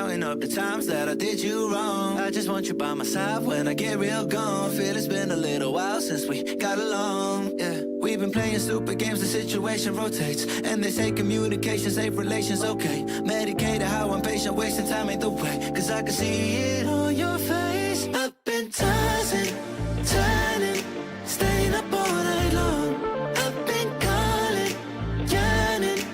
counting up the times that I did you wrong. I just want you by my side when I get real gone. Feel it's been a little while since we got along. Yeah, we've been playing stupid games, the situation rotates, and they say communication, safe relations, okay. Medicated how I'm patient, wasting time ain't the way. Cause I can see it on your face. I've been tossing, turning, staying up all night long. I've been calling, yearning,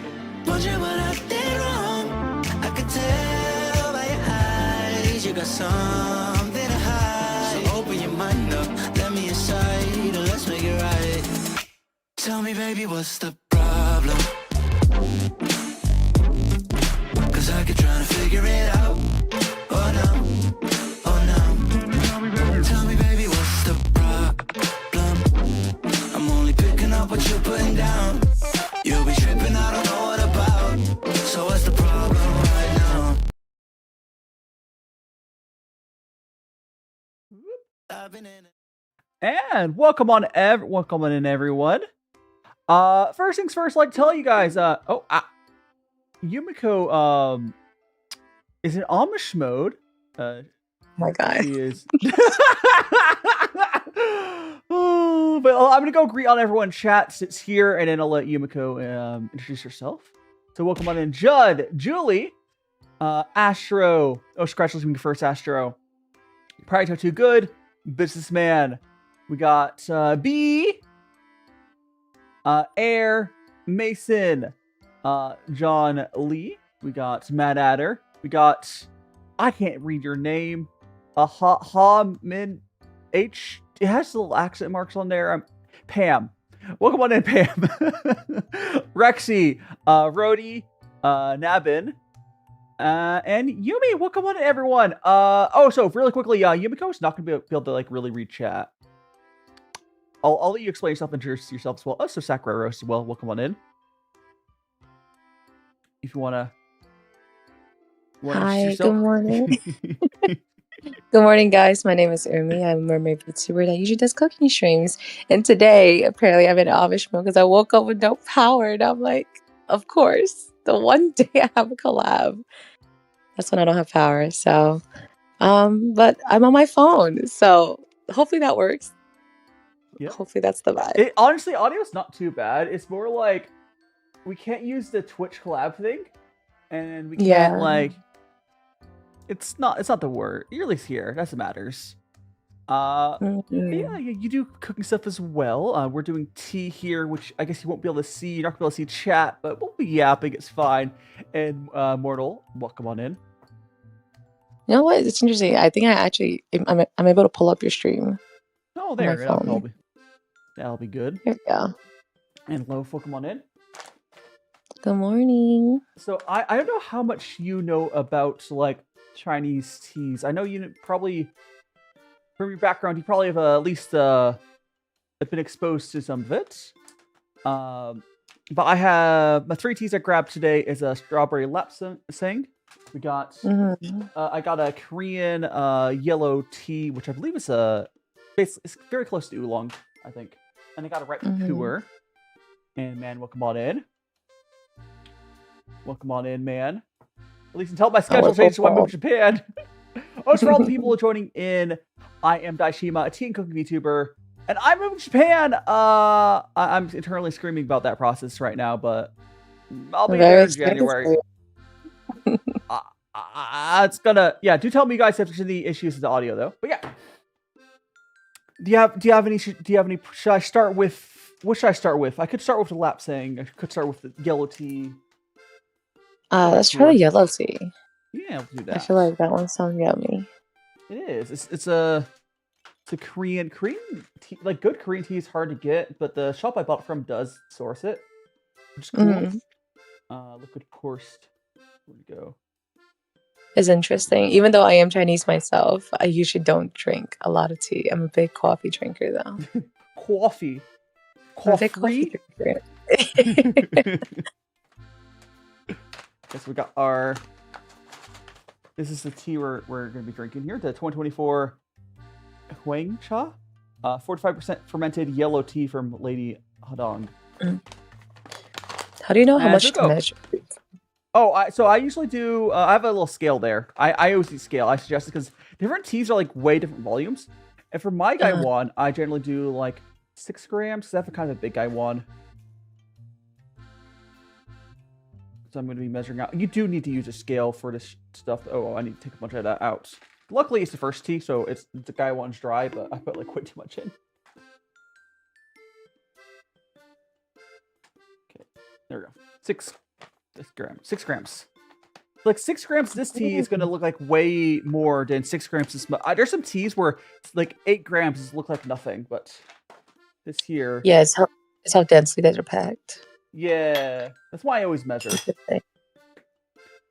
wondering what I did wrong. I could tell by your eyes you got something to hide. So open your mind up, let me inside, and let's make it right. Tell me, baby, what's the problem? Cause I keep trying to figure it out. Oh no, oh no. Tell me, baby, what's the problem? I'm only picking up what you're putting down. You'll be tripping, I don't know what about. So what's the problem right now? I've been in it. And welcome on in, everyone. First things first, I'd like to tell you guys, Umiko is in Amish mode. Oh my god. She is. But I'm gonna go greet on everyone. Chat sits here, and then I'll let Umiko introduce herself. So welcome on in, Judd, Julie, Astro. Oh, scratch me first, Astro. Probably too good. Businessman. We got B, Air, Mason, John Lee. We got Matt Adder. We got, I can't read your name. Min H. It has little accent marks on there. Pam. Welcome on in, Pam. Rexy, Rhodey, Nabin, and Yumi. Welcome on in, everyone. So really quickly, Yumiko's not gonna be able to like really read chat. I'll let you explain yourself and introduce yourself as well. Oh, so Sakurai Rose as well. Welcome on in. If you wanna Hi, good morning. Good morning, guys. My name is Umi. I'm a mermaid Vtuber that usually does cooking streams. And today, apparently, I'm in Amish mode because I woke up with no power. And I'm like, of course, the one day I have a collab, that's when I don't have power. So, but I'm on my phone. So hopefully that works. Yep. Hopefully that's the vibe. Honestly, audio's not too bad. It's more like we can't use the Twitch collab thing. And we can't like... It's not the word. You're at least here. That's what matters. Yeah, you do cooking stuff as well. We're doing tea here, which I guess you won't be able to see. You're not gonna be able to see chat, but we'll be yapping. It's fine. And Mortal, welcome on in. You know what? It's interesting. I think I'm able to pull up your stream. Oh, there. That'll be good. Here we go. And Loaf, welcome on in. Good morning. So I don't know how much you know about like Chinese teas. I know you probably, from your background, you probably have at least been exposed to some of it. But I have my 3 teas I grabbed today is a strawberry lapsang. We got I got a Korean yellow tea, which I believe is it's very close to oolong, I think. And I got a right puerh. And man, welcome on in. Welcome on in, man. At least until my schedule changes when I move to Japan. For all the people joining in, I am DaiShima, a tea and cooking VTuber, and I'm moving to Japan. I'm internally screaming about that process right now, but I'll be there in January. It's gonna, do tell me, you guys, if there's any issues with the audio, though. But yeah, do you have any? Should I start with? What should I start with? I could start with the lapsang. I could start with the yellow tea. Let's try the yellow tea. Yeah, we'll do that. I feel like that one sounds yummy. It is. It's a Korean tea. Like good Korean tea is hard to get, but the shop I bought it from does source it, which is cool. Liquid coursed. Where'd it go? It's interesting. Even though I am Chinese myself, I usually don't drink a lot of tea. I'm a big coffee drinker, though. Coffee. Guess we got our. This is the tea we're going to be drinking here. The 2024 Hwangcha, 45% fermented yellow tea from Lady Hadong. How do you know how much to measure? So I usually do. I have a little scale there. I always do scale. I suggest it because different teas are like way different volumes. And for my guy one, I generally do like 6 grams. Because I have a kind of a big guy one. So I'm going to be measuring out. You do need to use a scale for this stuff. Oh, I need to take a bunch of that out. Luckily, it's the first tea, so it's the guy one's dry, but I put like way too much in. Okay, there we go. 6 grams. 6 grams. Like 6 grams of this tea is going to look like way more than 6 grams of smell. There's some teas where it's like 8 grams look like nothing, but this here. Yeah, it's how densely that are packed. Yeah, that's why I always measure. What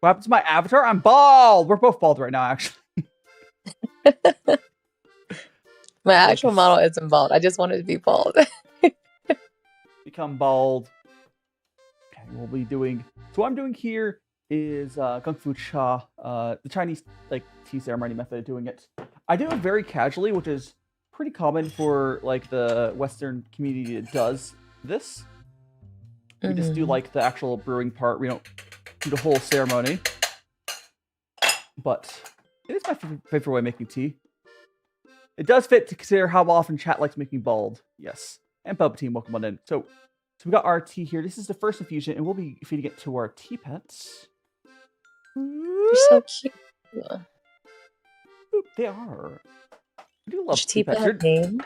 happened to my avatar? I'm bald. We're both bald right now, actually. My actual model isn't bald. I just wanted to be bald. Become bald. Okay, we'll be doing. So what I'm doing here is gongfucha, the Chinese like tea ceremony method of doing it. I do it very casually, which is pretty common for like the Western community that does this. We just do like the actual brewing part. We don't do the whole ceremony. But it is my favorite way of making tea. It does fit to consider how often chat likes making bald. Yes. And Bubba Team, welcome on in. So we got our tea here. This is the first infusion, and we'll be feeding it to our tea pets. You're so cute. Oop, they are. I do love tea pets. pet name?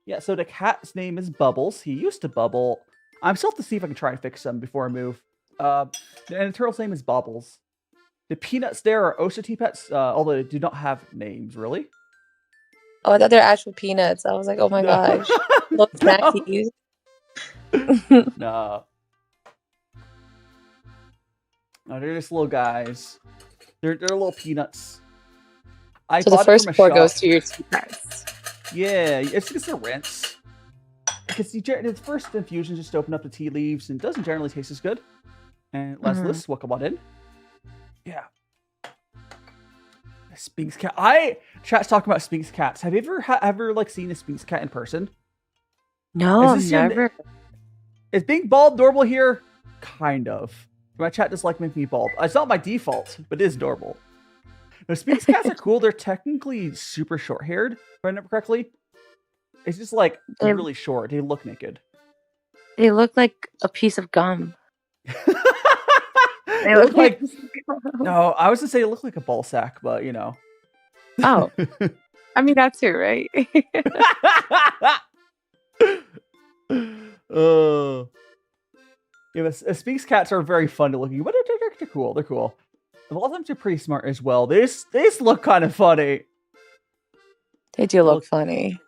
Yeah, so the cat's name is Bubbles. He used to bubble. I'm still have to see if I can try and fix them before I move. And the turtle's name is Bobbles. The peanuts there are also tea pets, although they do not have names, really. Oh, I thought they're actual peanuts. I was like, oh my gosh. Little snackies. No. No, they're just little guys. They're little peanuts. So the first pour goes to your tea pets. Yeah, it's just a rinse. Because the first infusion just to open up the tea leaves and doesn't generally taste as good. And let's welcome on in. Yeah. A Sphinx cat. Chat's talking about Sphinx cats. Have you ever like seen a Sphinx cat in person? No, never. Is being bald normal here? Kind of. My chat does like making me bald. It's not my default, but it is normal. The Sphinx cats are cool. They're technically super short-haired, if I remember correctly. It's just like really short. They look naked. They look like a piece of gum. They look like no. I was gonna say they look like a ball sack, but you know. Oh, I mean that too, right? Yeah, Sphinx cats are very fun to looking, but they're cool. They're cool. A lot of times they're pretty smart as well. They just look kind of funny. They do look funny.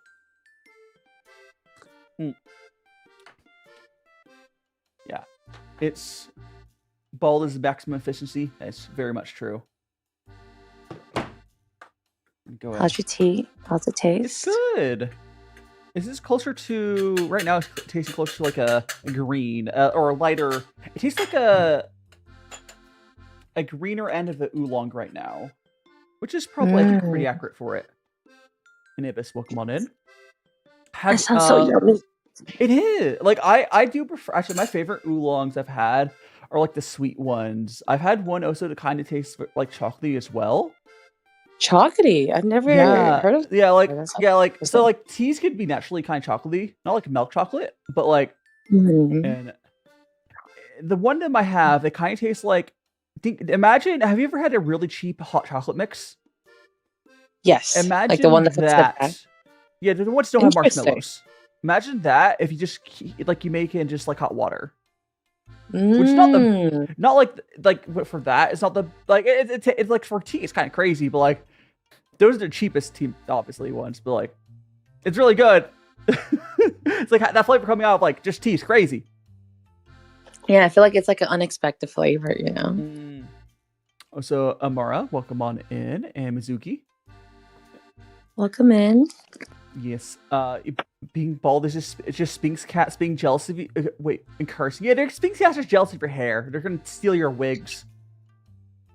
Yeah, it's bald is maximum efficiency. That's very much true. Go ahead. How's your tea? How's it taste? It's good. Is this closer to right now? It's tasting closer to like a green or a lighter. It tastes like a greener end of the oolong right now, which is probably I think pretty accurate for it. Inibis, welcome on in. That sounds so yummy. It is. Like I do prefer. Actually, my favorite oolongs I've had are like the sweet ones. I've had one also that kind of tastes like chocolatey as well. Chocolatey? I've never heard of. Yeah, like so like teas could be naturally kind of chocolatey, not like milk chocolate, but like and the one that I have, it kind of tastes like. Imagine, have you ever had a really cheap hot chocolate mix? Yes. Imagine like the one that. Yeah, the ones that don't have marshmallows. Imagine that if you just like you make it in just like hot water. Which is not like for that. It's not the like it's like for tea. It's kind of crazy, but like those are the cheapest tea, obviously ones. But like it's really good. It's like that flavor coming out of like just tea is crazy. Yeah, I feel like it's like an unexpected flavor, you know. So Amara, welcome on in, and Mizuki. Welcome in. Yes. Being bald is just Sphinx cats being jealous of you. Wait, and cursing. Yeah, they're Sphinx cats are jealous of your hair. They're gonna steal your wigs.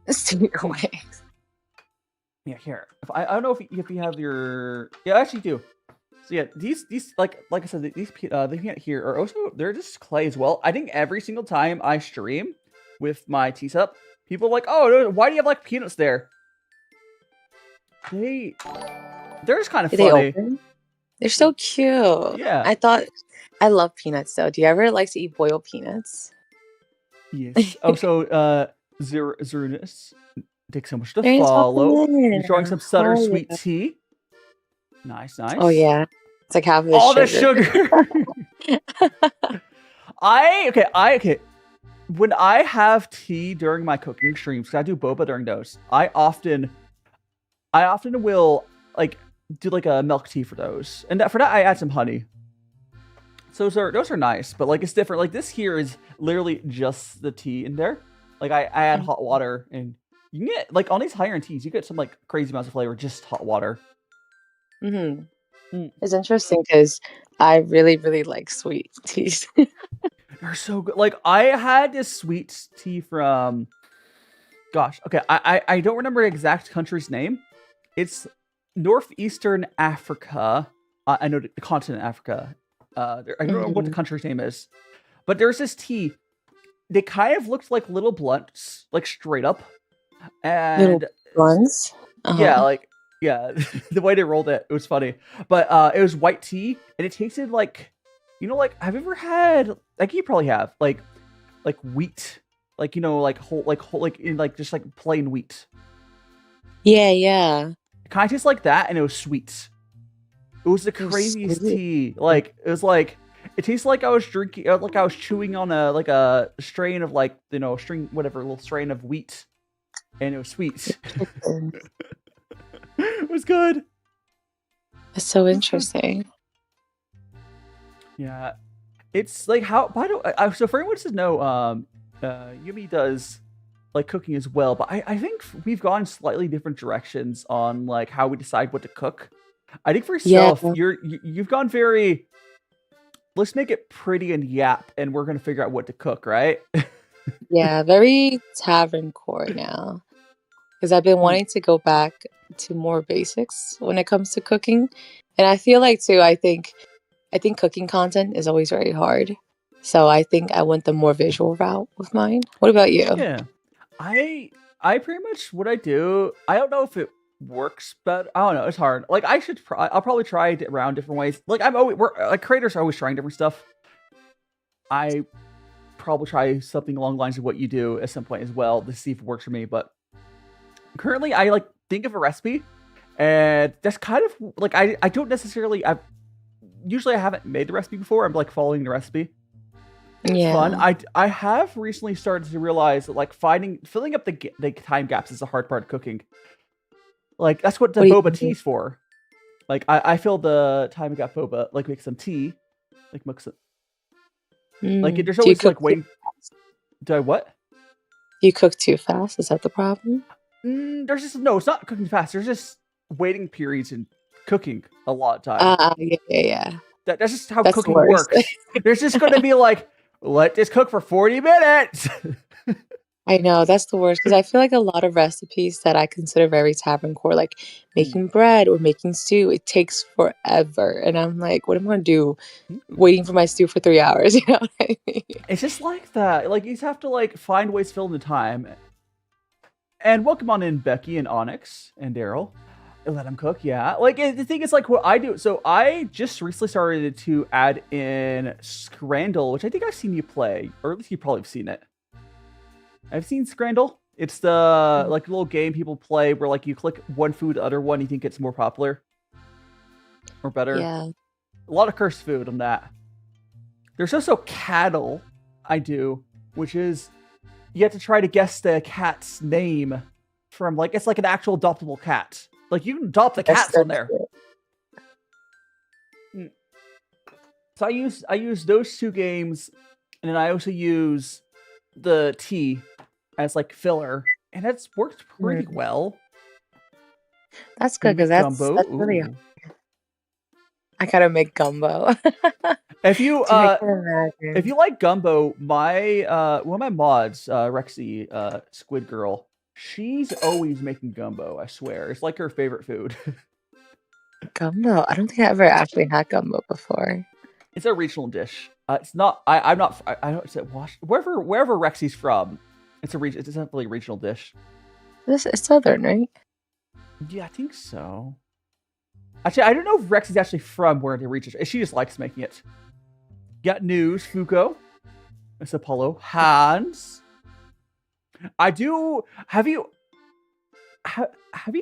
Steal your wigs. Yeah, here. I don't know if you have your. Yeah, I actually do. So yeah, these like I said, these they can't here are also they're just clay as well. I think every single time I stream, with my tea setup. People are like, oh, why do you have like peanuts there? They're just kind of Do they funny. open? They're so cute. Yeah. I love peanuts though. Do you ever like to eat boiled peanuts? Yes. Oh, so Zerunus, take so much to Thanks for follow. coming. You're drawing some Sutter Oh, sweet yeah. tea. Nice. Oh yeah. It's like half of the All sugar. the sugar. Okay. When I have tea during my cooking streams, because I do boba during those, I often will like do like a milk tea for those, and for that I add some honey. So those are nice, but like it's different. Like this here is literally just the tea in there. Like I add hot water, and you can get like on these higher end teas, you get some like crazy amounts of flavor just hot water. It's interesting because I really, really like sweet teas. They're so good. Like I had this sweet tea from, gosh, okay, I don't remember the exact country's name. It's northeastern Africa. I know the continent Africa. I don't know what the country's name is, but there's this tea. They kind of looked like little blunts, like straight up, and Little ones. yeah, the way they rolled it was funny. But it was white tea, and it tasted like, like have you ever had? Like you probably have, like wheat, like like whole, like in like just like plain wheat. Yeah. It kind of tastes like that, and it was sweet. It was the craziest tea. Like it was like it tastes like I was drinking, like I was chewing on a strain of like little strain of wheat, and it was sweet. It was good. That's so interesting. Yeah, it's like how. By the way, so for anyone who doesn't know, Yumi does like cooking as well, but I think we've gone slightly different directions on like how we decide what to cook. I think for yourself, you've gone very. Let's make it pretty and yap, and we're gonna figure out what to cook, right? Yeah, very tavern core now. Because I've been wanting to go back to more basics when it comes to cooking, and I feel like too. I think cooking content is always very hard, so I think I went the more visual route with mine. What about you? Yeah, I pretty much what I do. I don't know if it works, but I don't know. It's hard. Like I'll probably try it around different ways. Like creators are always trying different stuff. I probably try something along the lines of what you do at some point as well to see if it works for me. But currently, I like think of a recipe, and that's kind of like I don't necessarily. Usually I haven't made the recipe before. I'm like following the recipe. It's fun. I have recently started to realize that like filling up the time gaps is the hard part of cooking. Like that's what the boba tea's for. Like I fill the time gap boba, like make some tea, like mix it. Like there's always like waiting. Do I what? Do you cook too fast? Is that the problem? There's just it's not cooking fast. There's just waiting periods in cooking a lot of time. Yeah. That's just how cooking works. There's just going to be like, let this cook for 40 minutes. I know, that's the worst, because I feel like a lot of recipes that I consider very tavern core, like making bread or making stew, it takes forever. And I'm like, what am I going to do waiting for my stew for 3 hours? You know what I mean? It's just like that. Like, you just have to like find ways to fill in the time. And welcome on in, Becky and Onyx and Daryl. Let them cook, yeah. Like, the thing is, like, what I do. So, I just recently started to add in Scrandle, which I think I've seen you play. Or at least you probably have seen it. I've seen Scrandle. It's the, like, little game people play where, like, you click one food, the other one, you think it's more popular. Or better. Yeah. A lot of cursed food on that. There's also Cattle, I do, which is, you have to try to guess the cat's name from, like, it's like an actual adoptable cat. Like, you can adopt the cats on there. So I use those two games, and then I also use the tea as like filler, and that's worked pretty well. That's good, because that's really hard. I gotta make gumbo. If you like gumbo, my one of my mods, Rexy, Squid Girl, she's always making gumbo, I swear. It's like her favorite food. Gumbo? I don't think I ever actually had gumbo before. It's a regional dish. It's not. I don't say wherever Rexy's from. It's definitely a regional dish. This is southern, right? Yeah, I think so. Actually, I don't know if Rex is actually from where they reach it. She just likes making it. Got news, Fuko. Miss Apollo. Hans. I do. Have you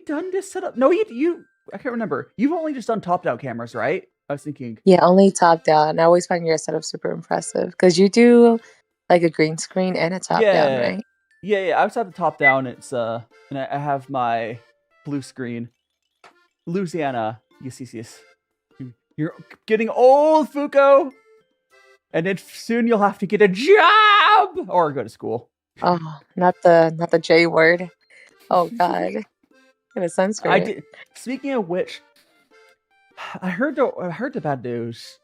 done this setup? No, you. I can't remember. You've only just done top-down cameras, right? I was thinking. Yeah, only top down. I always find your setup super impressive because you do like a green screen and a top down, right? Yeah. I was at the top down. It's and I have my blue screen. Louisiana. Yes. You're getting old, Fuko. And then soon you'll have to get a job or go to school. Oh, not the J word. Oh God, it was sunscreen. Speaking of which, I heard the bad news.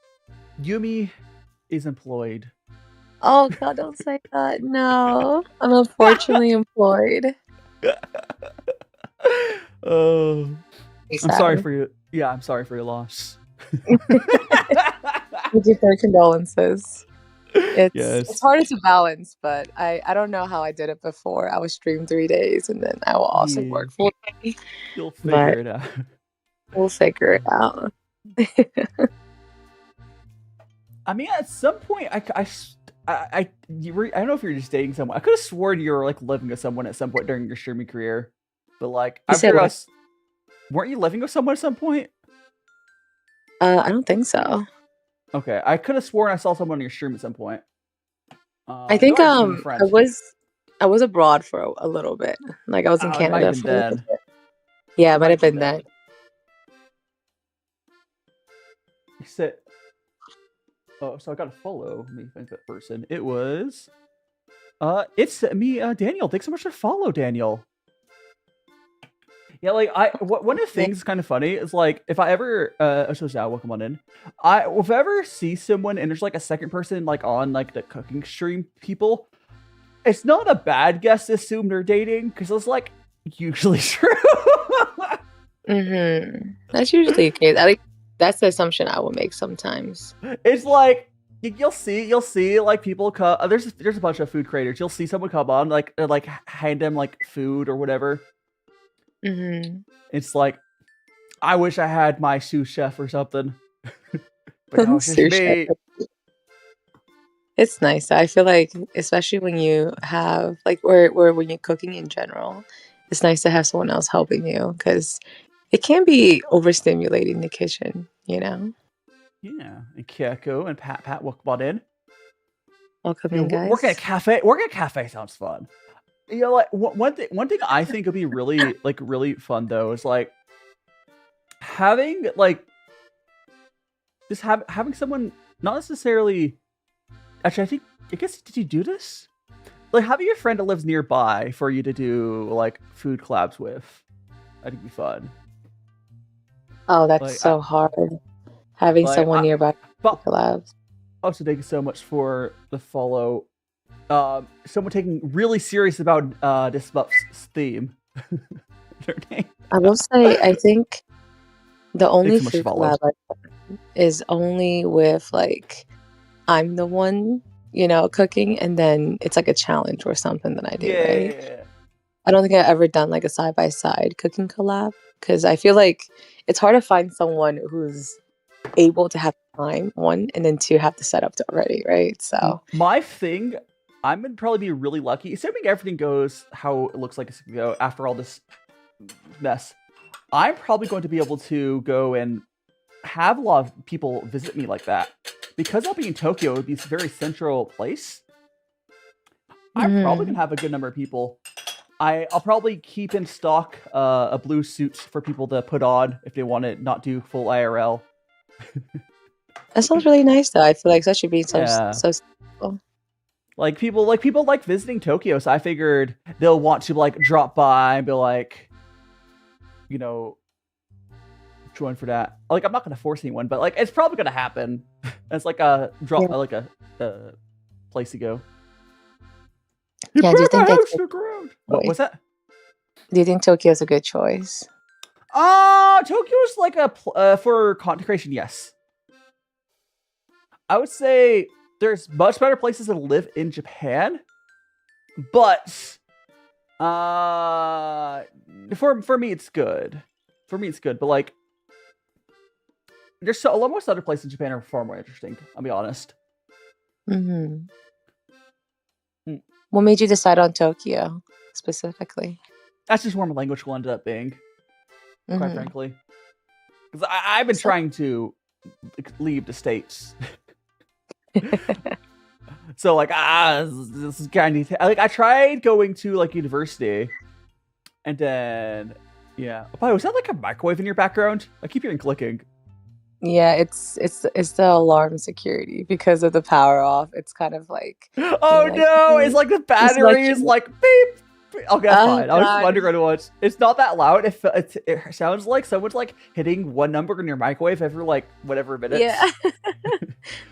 Yumi is employed. Oh God, don't say that. No, I'm unfortunately employed. Oh, I'm sorry for you. Yeah, I'm sorry for your loss. With your condolences. Yes. It's harder to balance, but I don't know how I did it before. I would stream 3 days and then I will also work 4 days. You'll figure it out. We'll figure it out. I mean, at some point, I don't know if you're just dating someone. I could have sworn you were like living with someone at some point during your streaming career, but like weren't you living with someone at some point? I don't think so. Okay, I could have sworn I saw someone on your stream at some point. I think I was abroad for a little bit. Like I was in Canada for a little bit. Yeah, it might have been then. So I got to follow. Let me think that person. It was it's me, Daniel. Thanks so much for follow, Daniel. Yeah, like one of the things that's kind of funny is like if I ever welcome on in. If I ever see someone and there's like a second person like on like the cooking stream people, it's not a bad guess to assume they're dating because it's like usually true. That's usually the case. That's the assumption I will make sometimes. It's like you'll see like people come. There's a bunch of food creators. You'll see someone come on like hand them like food or whatever. It's like I wish I had my sous chef or something. But no, it's just me. It's nice. I feel like, especially when you have like, or when you're cooking in general, it's nice to have someone else helping you because it can be overstimulating the kitchen, you know? Yeah. And Kyoko and Pat welcome in. Welcome in, guys. Working at a cafe sounds fun. You know, like one thing I think would be really really fun though is like having like just having someone not necessarily. Actually, I guess did you do this? Like having a friend that lives nearby for you to do like food collabs with. I think it'd be fun. Oh, that's so hard. Having someone nearby for collabs. Also, thank you so much for the follow. Someone taking really serious about this buff's theme. I will say, I think the only food collab is only with like I'm the one, cooking, and then it's like a challenge or something that I do, right? Yeah. I don't think I've ever done like a side-by-side cooking collab because I feel like it's hard to find someone who's able to have time, one, and then two, have the setup already, right? So my thing, I'm gonna probably be really lucky, assuming everything goes how it looks like it's gonna go after all this mess. I'm probably going to be able to go and have a lot of people visit me like that. Because I'll be in Tokyo, it would be a very central place. I'm probably going to have a good number of people. I'll probably keep in stock a blue suit for people to put on if they want to not do full IRL. That sounds really nice, though. I feel like that should be so simple. Like people like visiting Tokyo, so I figured they'll want to like drop by and be like, join for that. Like I'm not gonna force anyone, but like it's probably gonna happen. It's like a drop, like a place to go. Yeah, do you think what's that? Do you think Tokyo's a good choice? Tokyo's like for content creation, yes. I would say there's much better places to live in Japan, But for me it's good. For me it's good, but like there's most other places in Japan are far more interesting, I'll be honest. Mm-hmm. What made you decide on Tokyo specifically? That's just where my language will end up being, quite frankly. Because I've been trying to leave the States. So like this is kind of like I tried going to like university, and then By the way, was that like a microwave in your background? I keep hearing clicking. Yeah, it's the alarm security because of the power off. It's kind of like Oh no! It's like the battery is like beep. Okay, that's fine. I was just wondering what. It's not that loud. It sounds like someone's like hitting one number in your microwave every like whatever minutes. Yeah.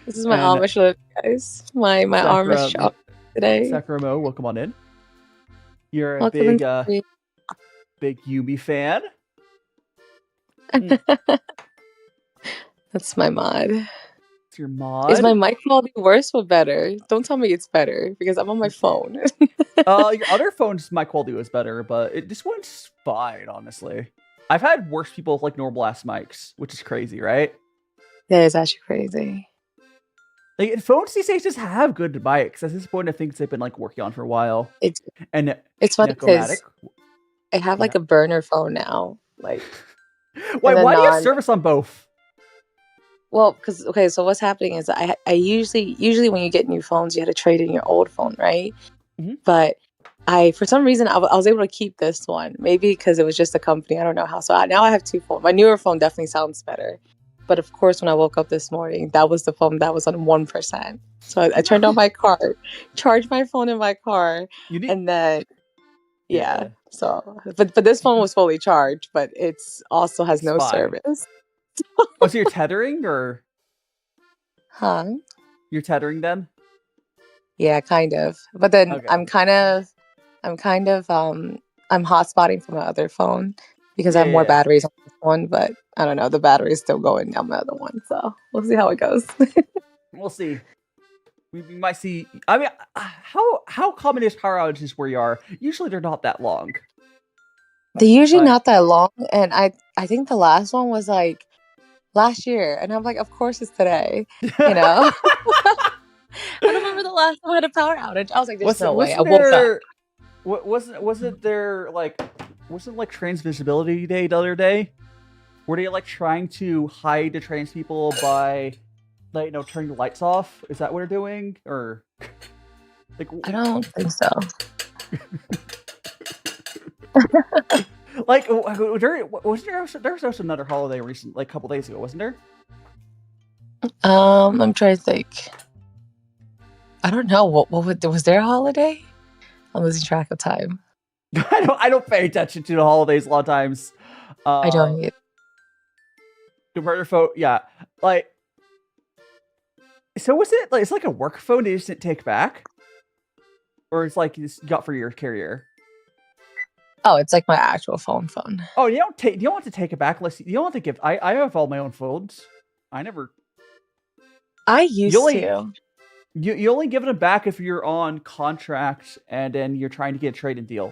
This is my Amish look, guys. My Amish shop today. Sakuramo, welcome on in. You're a Welcome big Yumi fan. That's my mod. It's your mod. Is my mic quality worse or better? Don't tell me it's better because I'm on my phone. Your other phone's mic quality was better, but this one's fine, honestly. I've had worse people with like normal ass mics, which is crazy, right? That is actually crazy. Like phones these days just have good mics. At this point, I think they've been like working on for a while. It's funny because I have like a burner phone now. Like, why do you have service on both? Well, because so what's happening is I usually when you get new phones, you had to trade in your old phone, right? Mm-hmm. But for some reason I was able to keep this one. Maybe because it was just a company. I don't know how. So now I have two phones. My newer phone definitely sounds better. But of course, when I woke up this morning, that was the phone that was on 1%. So I turned on my car, charged my phone in my car, and then So, but this phone was fully charged, but it's also has no service. Oh, so you're tethering or? Huh? You're tethering then? Yeah, kind of. But then I'm hotspotting from my other phone because I have more batteries on this one, but I don't know, the battery is still going down my other one, so we'll see how it goes. We'll see. We might see. I mean, how common is power outages where you are? Usually they're not that long. They're usually not that long, and I think the last one was like last year, and I'm like, of course it's today, you know. I remember the last time I had a power outage. I was like, there's no way. I woke up. Wasn't there like trans visibility day the other day? Were they like trying to hide the trans people by like turning the lights off? Is that what they're doing? Or like I don't think so. Like there was also another holiday recent, like a couple days ago, wasn't there? I'm trying to think. I don't know. Was there a holiday? I'm losing track of time. I don't pay attention to the holidays a lot of times. I don't either. The murder phone, like. So was it like it's like a work phone they just didn't take back, or it's like you just got for your carrier? Oh, it's like my actual phone. Oh, you don't want to take it back unless you don't want to give. I have all my own phones. I used to. You only give them back if you're on contract and then you're trying to get a trade-in deal.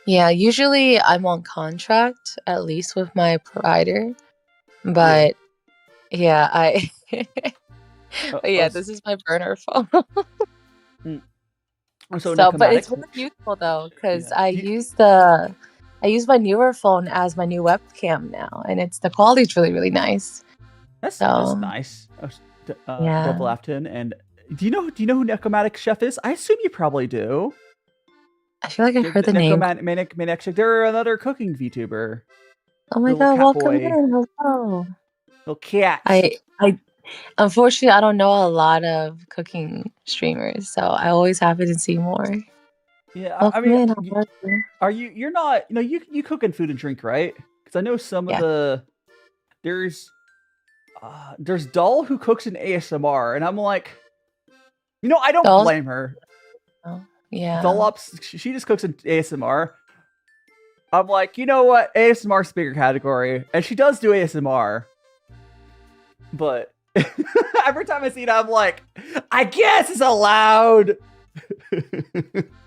Yeah, usually I'm on contract, at least with my provider. But this is my burner phone. But it's really useful though, because I use my newer phone as my new webcam now, and the quality's really, really nice. That's nice. Double Afton, and do you know who Nekomatic Chef is? I assume you probably do. I feel like I heard the name. Manic Chef. They're another cooking VTuber. Oh my god! Welcome in. Hello. Little cat. I unfortunately I don't know a lot of cooking streamers, so I always happen to see more. Yeah, welcome I mean, in. You're not you cook in food and drink, right? Because I know some of the there's Doll who cooks in ASMR, and I'm like, I don't blame her. Oh, yeah. Dollops, she just cooks in ASMR. I'm like, you know what? ASMR's a bigger category, and she does do ASMR. But every time I see it, I'm like, I guess it's allowed.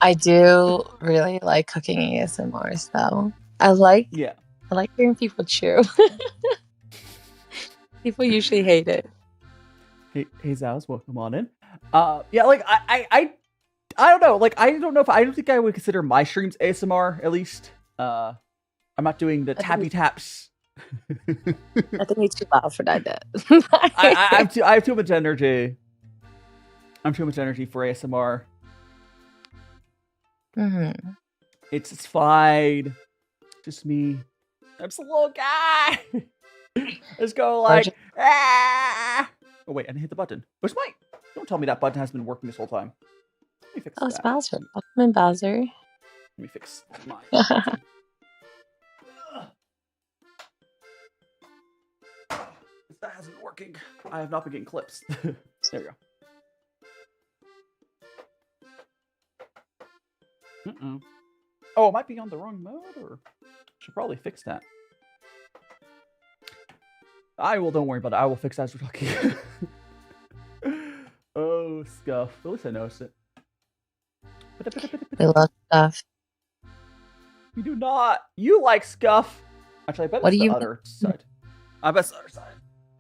I do really like cooking ASMRs though. I like hearing people chew. People usually hate it. Hey Zaz, welcome on in. Yeah, like I don't know. Like I don't think I would consider my streams ASMR. At least, I'm not doing the tappy taps. I think it's too loud for that. I have too much energy. I'm too much energy for ASMR. Mm-hmm. It's fine. Just me. I'm just a little guy. Let's go like. Ah! Oh wait, I didn't hit the button. Where's my? Don't tell me that button has been working this whole time. Let me fix that. It's Bowser. Welcome in, Bowser. Let me fix mine. That hasn't been working. I have not been getting clips. There we go. Oh, it might be on the wrong mode, or should probably fix that. Don't worry about it. I will fix that as we're talking. Oh, Scuff. At least I noticed it. I love Scuff. You do not. You like Scuff. Actually, I bet it's the other side. I bet it's the other side.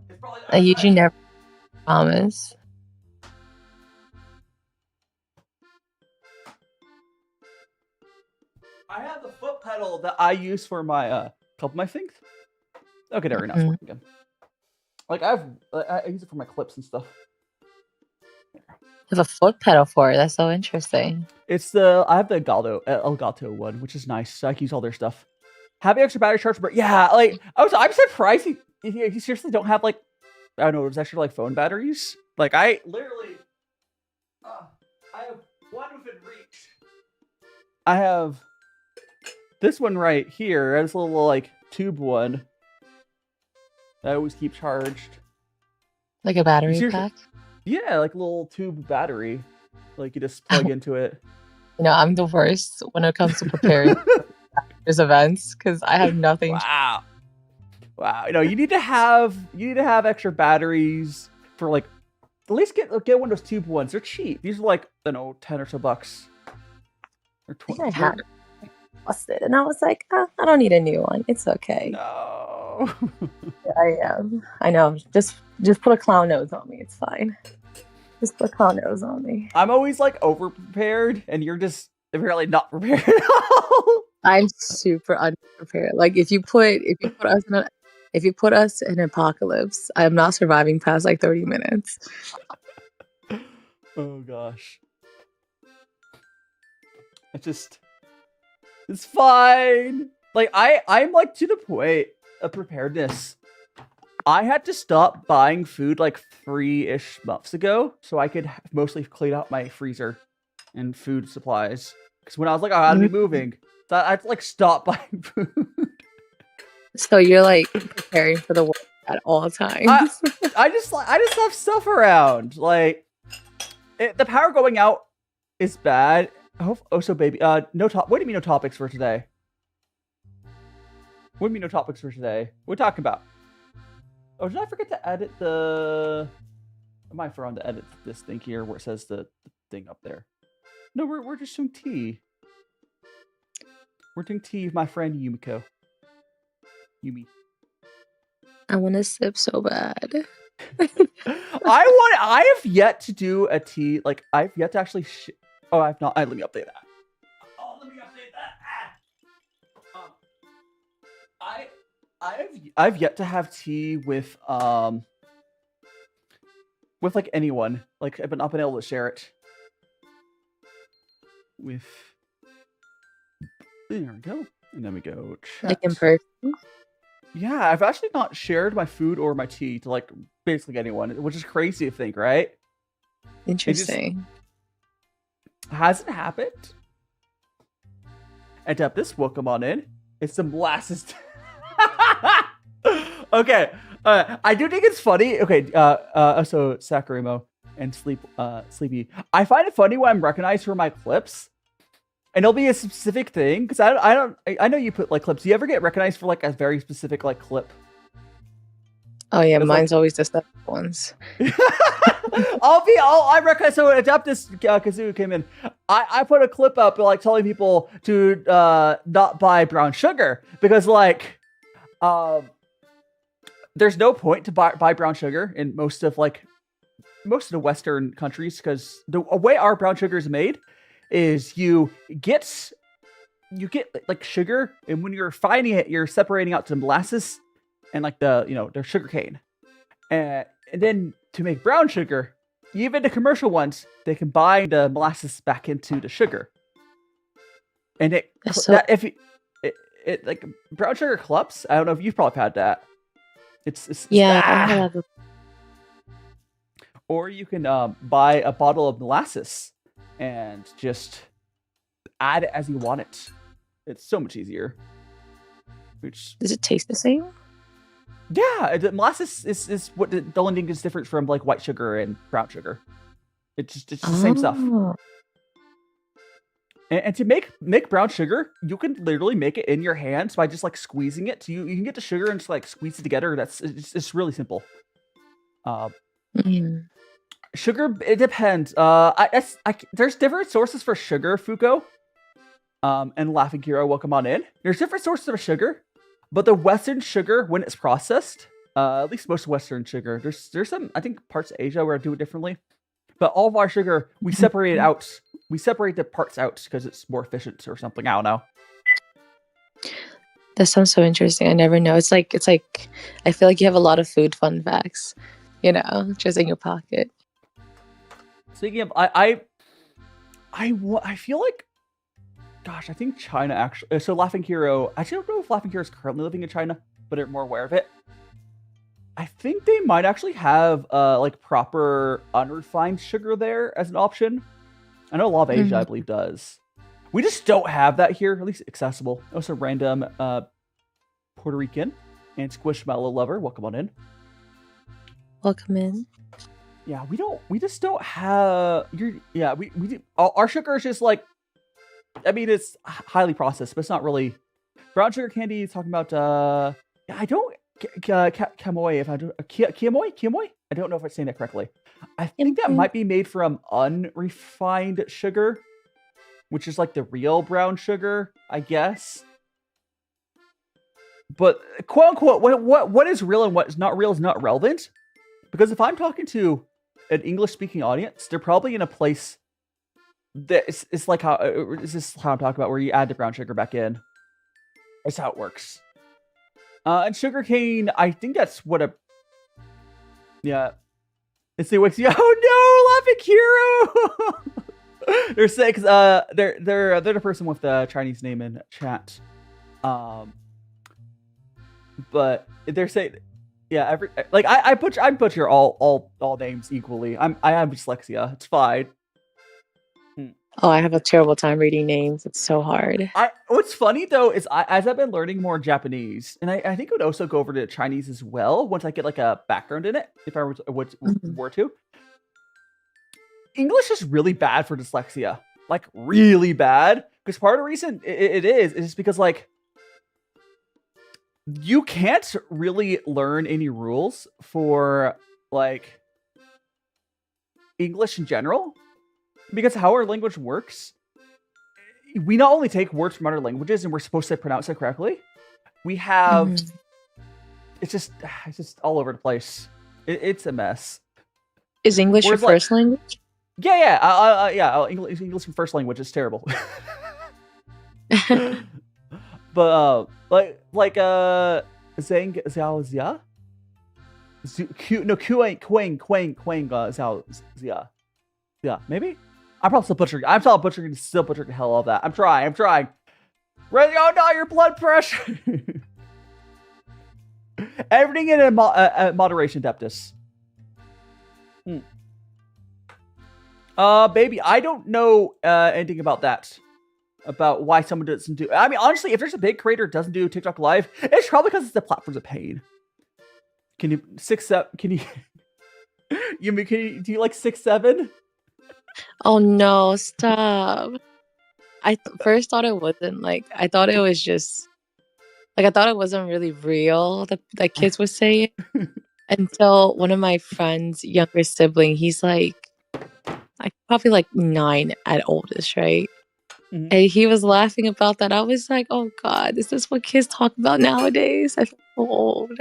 It's probably the other I usually never promise. I have the foot pedal that I use for my couple of my things. Okay, there we go. Now it's working again. Like I use it for my clips and stuff. You have a foot pedal for it. That's so interesting. It's I have the Elgato one, which is nice. So I can use all their stuff. Having extra battery charge, but yeah, like I'm surprised you seriously don't have like I don't know, there's extra like phone batteries. Like I literally, I have one within reach. I have this one right here. It's a little like tube one. I always keep charged. Like a battery pack? Yeah, like a little tube battery. Like you just plug into it. You know, I'm the worst when it comes to preparing these events because I have nothing. Wow. You know, you need to have extra batteries for like at least get one of those tube ones. They're cheap. These are like, I don't know, 10 or so bucks. Or 20. I had it, and I was like, I don't need a new one. It's okay. No. I know. Just put a clown nose on me. It's fine. Just put a clown nose on me. I'm always like over prepared, and you're just apparently not prepared at all. I'm super unprepared. Like if you put us in an apocalypse, I'm not surviving past like 30 minutes. Oh gosh. It's fine. Like I'm like to the point of preparedness. I had to stop buying food like 3-ish months ago so I could mostly clean out my freezer and food supplies. Because when I was like, I gotta be moving, so I had to like stop buying food. So you're like preparing for the world at all times. I just have stuff around. Like the power going out is bad. Oh, so baby. What do you mean no topics for today? What do you mean no topics for today? What are we talking about? Oh, did I forget to edit the? I might forgot to edit this thing here where it says the thing up there. No, we're just doing tea. We're doing tea with my friend Umiko. Yumi. I want to sip so bad. I have yet to do a tea. Like I've yet to actually. Oh, I've not. Let me update that. Oh, let me update that. I've yet to have tea with like anyone. Like I've not been able to share it with. There we go. And then we go chat. Like in person. Yeah, I've actually not shared my food or my tea to like basically anyone, which is crazy to think, right? Interesting. Hasn't happened. And to have this welcome on in, it's some molasses. Okay, I do think it's funny. Okay, so Sakurimo and Sleepy. I find it funny when I'm recognized for my clips, and it'll be a specific thing because I know you put like clips. Do you ever get recognized for like a very specific like clip? Oh yeah, It's mine's always the stuffed ones. I reckon so. Adaptus Kazoo came in. I put a clip up like telling people to not buy brown sugar because like there's no point to buy brown sugar in most of the Western countries because the way our brown sugar is made is you get like sugar, and when you're refining it, you're separating out some molasses and like the sugar cane, and then to make brown sugar, even the commercial ones, they combine the molasses back into the sugar, and it like brown sugar clumps. I don't know if you've probably had that. It's Yeah, or you can buy a bottle of molasses and just add it as you want it. It's so much easier. does it taste the same? Yeah, the molasses is what the only thing is different from like white sugar and brown sugar. It's the same stuff. Oh. And to make brown sugar, you can literally make it in your hands by just like squeezing it. So you can get the sugar and just like squeeze it together. It's really simple. Sugar, it depends. There's different sources for sugar, Fuko. And Laughing Hero, welcome on in. There's different sources of sugar, but the Western sugar, when it's processed, at least most Western sugar, there's some, I think, parts of Asia where I do it differently. But all of our sugar, we separate it out. We separate the parts out because it's more efficient or something. I don't know. That sounds so interesting. I never know. It's like I feel like you have a lot of food fun facts, just in your pocket. Speaking of, I feel like, gosh, I think China actually. So Laughing Hero, I don't know if Laughing Hero is currently living in China, but they're more aware of it. I think they might actually have like proper unrefined sugar there as an option. I know a lot of Asia, I believe, does. We just don't have that here, at least accessible. Also, random Puerto Rican and Squishmallow lover, welcome on in. Welcome in. Yeah, we just don't have. We do. Our sugar is just like, I mean, it's highly processed, but it's not really. Brown sugar candy is talking about. I don't. Kiamoy, if I do Kiamoy? I don't know if I'm saying that correctly. I think that might be made from unrefined sugar, which is like the real brown sugar, I guess. But quote unquote, what is real and what is not real is not relevant, because if I'm talking to an English speaking audience, they're probably in a place that it's like how is this how I'm talking about where you add the brown sugar back in. That's how it works. And sugarcane, I think that's what a it's the Wix. Oh no, Laughing Hero! They're saying they're the person with the Chinese name in chat. But they're saying I butcher all names equally. I have dyslexia. It's fine. Oh, I have a terrible time reading names. It's so hard. What's funny though is as I've been learning more Japanese, and I think it would also go over to Chinese as well once I get like a background in it. If I were to, English is really bad for dyslexia, like really bad. Because part of the reason it is because like you can't really learn any rules for like English in general. Because how our language works, we not only take words from other languages and we're supposed to pronounce it correctly. We have it's just all over the place. It's a mess. Is English your first language? Yeah. English first language is terrible. But Zhang Xiao Zia? Quang Xiao Zia. Yeah, maybe? I'm probably still butchering the hell out of that. I'm trying. Oh no, your blood pressure! Everything in moderation, Deptus. Baby, I don't know anything about that. About why someone doesn't do. I mean, honestly, if there's a big creator that doesn't do TikTok Live, it's probably because the platform's a pain. Can you 6-7? Can you? Do you like 6-7? Oh no! Stop. I first thought it wasn't like. I thought it was just like I thought it wasn't really real. That kids would say it. until one of my friend's younger sibling, he's like probably like 9 at oldest, right? Mhm. And he was laughing about that. I was like, oh God, is this what kids talk about nowadays? I feel so old.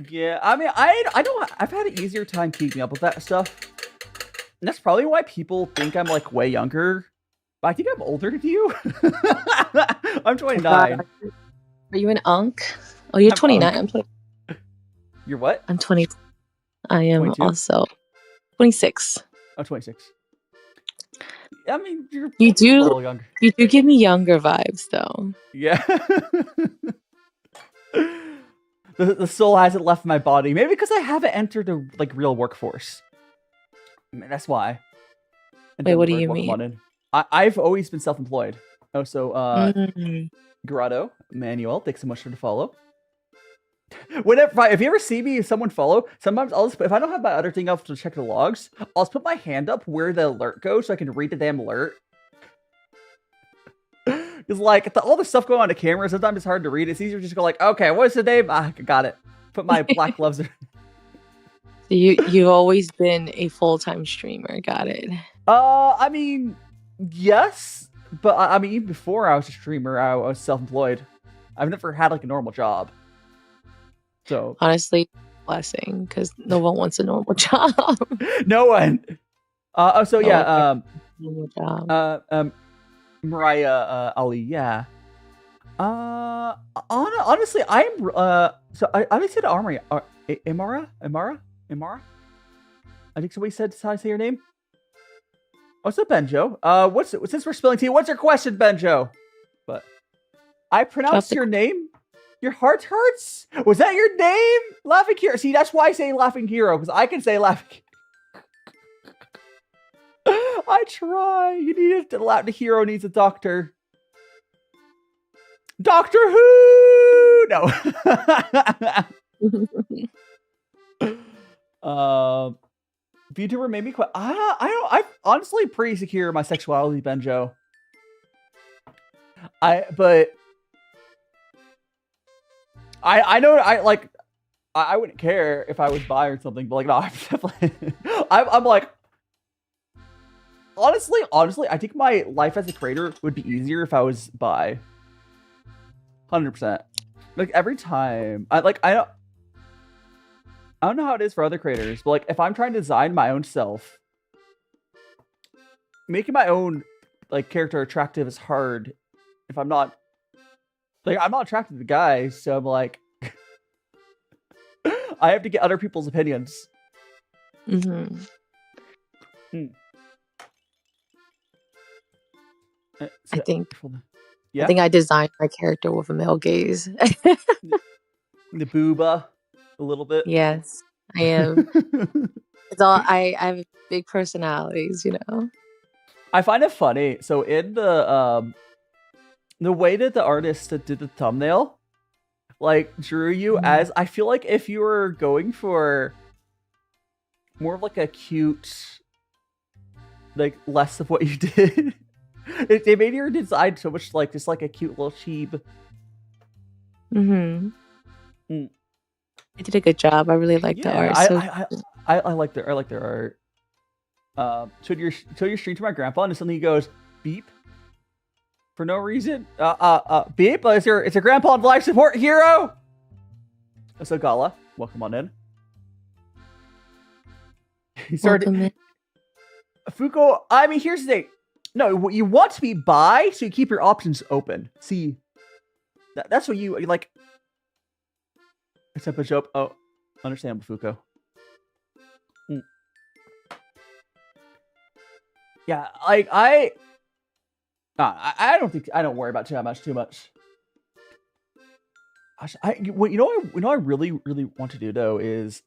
Yeah, I mean, I don't. I've had an easier time keeping up with that stuff, and that's probably why people think I'm like way younger. But I think I'm older than you. I'm 29. Are you an unk? Oh, you're I'm 29. unk. I'm 20. You're what? I'm 20. I am 22? also 26. Oh, 26. I mean, you're You a do little younger. You do give me younger vibes, though. Yeah. The soul hasn't left my body. Maybe because I haven't entered the like real workforce. I mean, that's why. And Wait, what do Denver, you welcome mean? on in. I've always been self-employed. Oh, so Grotto, Manuel, thanks so much for the follow. Whenever, if you ever see me, if someone follow, sometimes I'll just, if I don't have my other thing up to check the logs, I'll just put my hand up where the alert goes so I can read the damn alert. Because like all the stuff going on the camera, sometimes it's hard to read. It's easier to just go like, okay, what's the name? Ah, got it. Put my black gloves. So you've always been a full-time streamer. Got it. I mean, yes, but I mean, even before I was a streamer, I was self-employed. I've never had like a normal job. So honestly, blessing, because no one wants a normal job. No one. So yeah. Normal job. Mariah Ali, yeah. Honestly, I'm so I said Armory. Imara? I think somebody said how to say your name. What's up, Benjo? Since we're spilling tea, what's your question, Benjo? But I pronounced your name. Your heart hurts? Was that your name? Laughing Hero. See, that's why I say Laughing Hero, because I can say Laughing I try. You need the hero needs a doctor. Doctor Who. No. VTuber made me quite. I'm honestly pretty secure in my sexuality, Benjo. I know I wouldn't care if I was bi or something, but like no, I'm definitely I'm like. Honestly, I think my life as a creator would be easier if I was bi. 100%. Like every time, I don't know how it is for other creators, but like if I'm trying to design my own self, making my own like character attractive is hard. If I'm not attracted to guys, so I'm like, I have to get other people's opinions. Mm-hmm. I think I designed my character with a male gaze. The booba, a little bit. Yes, I am. It's all I have big personalities, you know. I find it funny. So in the way that the artist that did the thumbnail, like drew you as, I feel like if you were going for more of like a cute, like less of what you did. They made your design so much like just like a cute little cheeb. Mm-hmm. They did a good job. I really like the art. I like their art. Showed your stream to my grandpa, and suddenly he goes beep for no reason. Beep. It's your grandpa and life support hero. So Gala, welcome on in. He started. Fuko. I mean, here's the thing. No, you want to be bi, so you keep your options open. See, that's what you like. Except a joke. Oh, understandable, Fuko. Yeah, like I don't worry about too much. You know I really want to do though is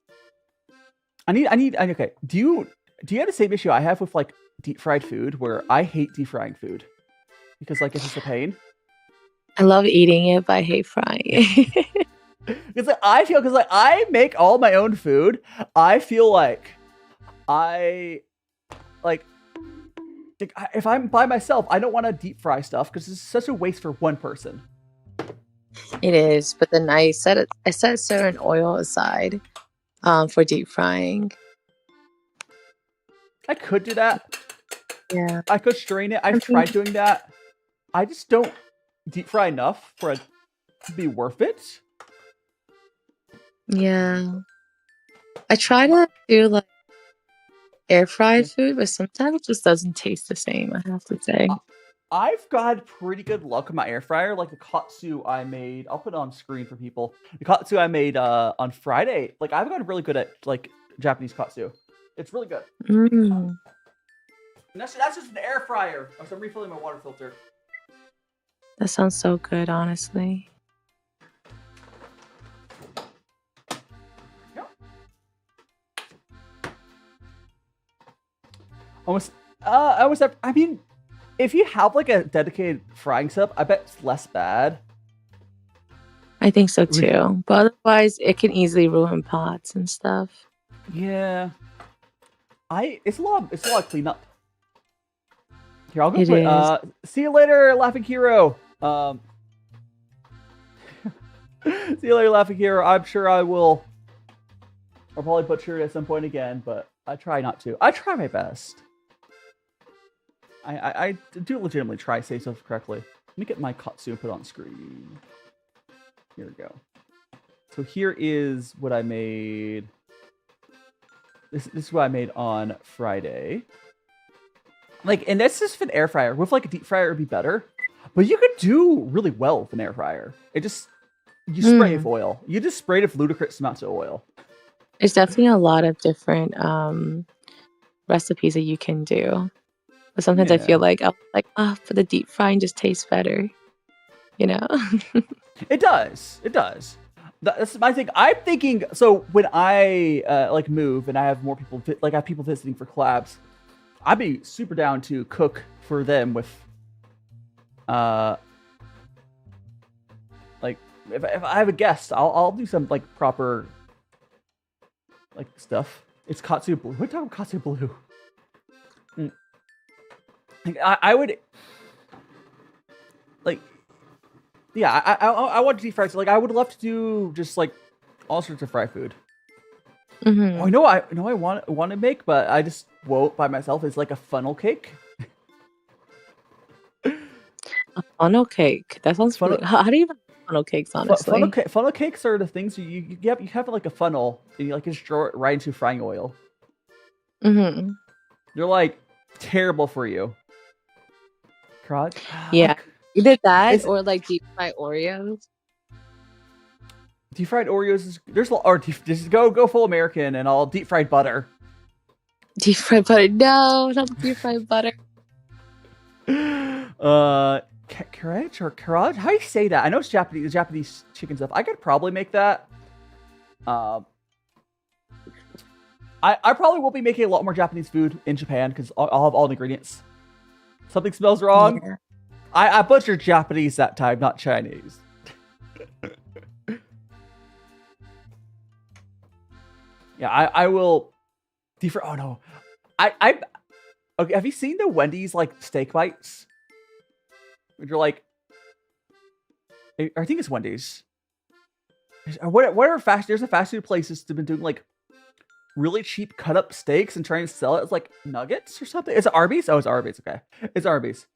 okay. Do you have the same issue I have with like deep fried food, where I hate deep frying food because like it's just a pain? I love eating it, but I hate frying it. Because like, I make all my own food. I feel like if I'm by myself, I don't want to deep fry stuff because it's such a waste for one person. It is, but then I set certain oil aside for deep frying. I could do that. Yeah. I could strain it. I've tried doing that. I just don't deep fry enough for it to be worth it. Yeah. I try to do like air fried food, but sometimes it just doesn't taste the same, I have to say. I've got pretty good luck with my air fryer. Like the katsu I made, I'll put it on screen for people. The katsu I made on Friday, like I've gotten really good at like Japanese katsu. It's really good. Mm. And that's just an air fryer. Oh, so I'm refilling my water filter. That sounds so good, honestly. Yeah. Almost. I mean, if you have like a dedicated frying setup, I bet it's less bad. I think so too. But otherwise, it can easily ruin pots and stuff. Yeah. It's a lot of cleanup. Here, I'll go put see you later, Laughing Hero. See you later, Laughing Hero. I'm sure I'll probably butcher it at some point again, but I try not to. I try my best. I do legitimately try to say stuff correctly. Let me get my katsu and put on screen. Here we go. So here is what I made. This is what I made on Friday. Like, and that's just an air fryer. With like a deep fryer, it'd be better. But you could do really well with an air fryer. You spray it with oil. You just sprayed it with ludicrous amounts of oil. There's definitely a lot of different recipes that you can do. But sometimes I feel like for the deep frying just tastes better. You know? It does. That's my thing. I'm thinking, so when I like move and I have more people, like I have people visiting for collabs, I'd be super down to cook for them with, like if I have a guest, I'll do some like proper, like stuff. It's katsu blue. We're talking katsu blue. I would, like, yeah, I want to deep fry. So like, I would love to do just like all sorts of fry food. Mm-hmm. Oh, I want to make, but I just won't by myself. It's like a funnel cake. A funnel cake. That sounds funny. How do you make funnel cakes, honestly? Funnel cakes are the things you have like a funnel and you like just throw it right into frying oil. Mm-hmm. They're like terrible for you. Crud. Yeah. Either that or like deep fried Oreos. Deep fried Oreos just go full American and all deep fried butter. Deep fried butter. No, not deep fried butter. Carrot or carrot? How do you say that? I know it's Japanese chicken stuff. I could probably make that. I probably will be making a lot more Japanese food in Japan because I'll have all the ingredients. Something smells wrong. Yeah. I butchered Japanese that time, not Chinese. Yeah, I will deep fry. Oh no, I okay. Have you seen the Wendy's like steak bites? You're like, I think it's Wendy's. Whatever there's a fast food place that's been doing like really cheap cut up steaks and trying to sell it as like nuggets or something. Is it Arby's? Oh, it's Arby's. Okay, it's Arby's.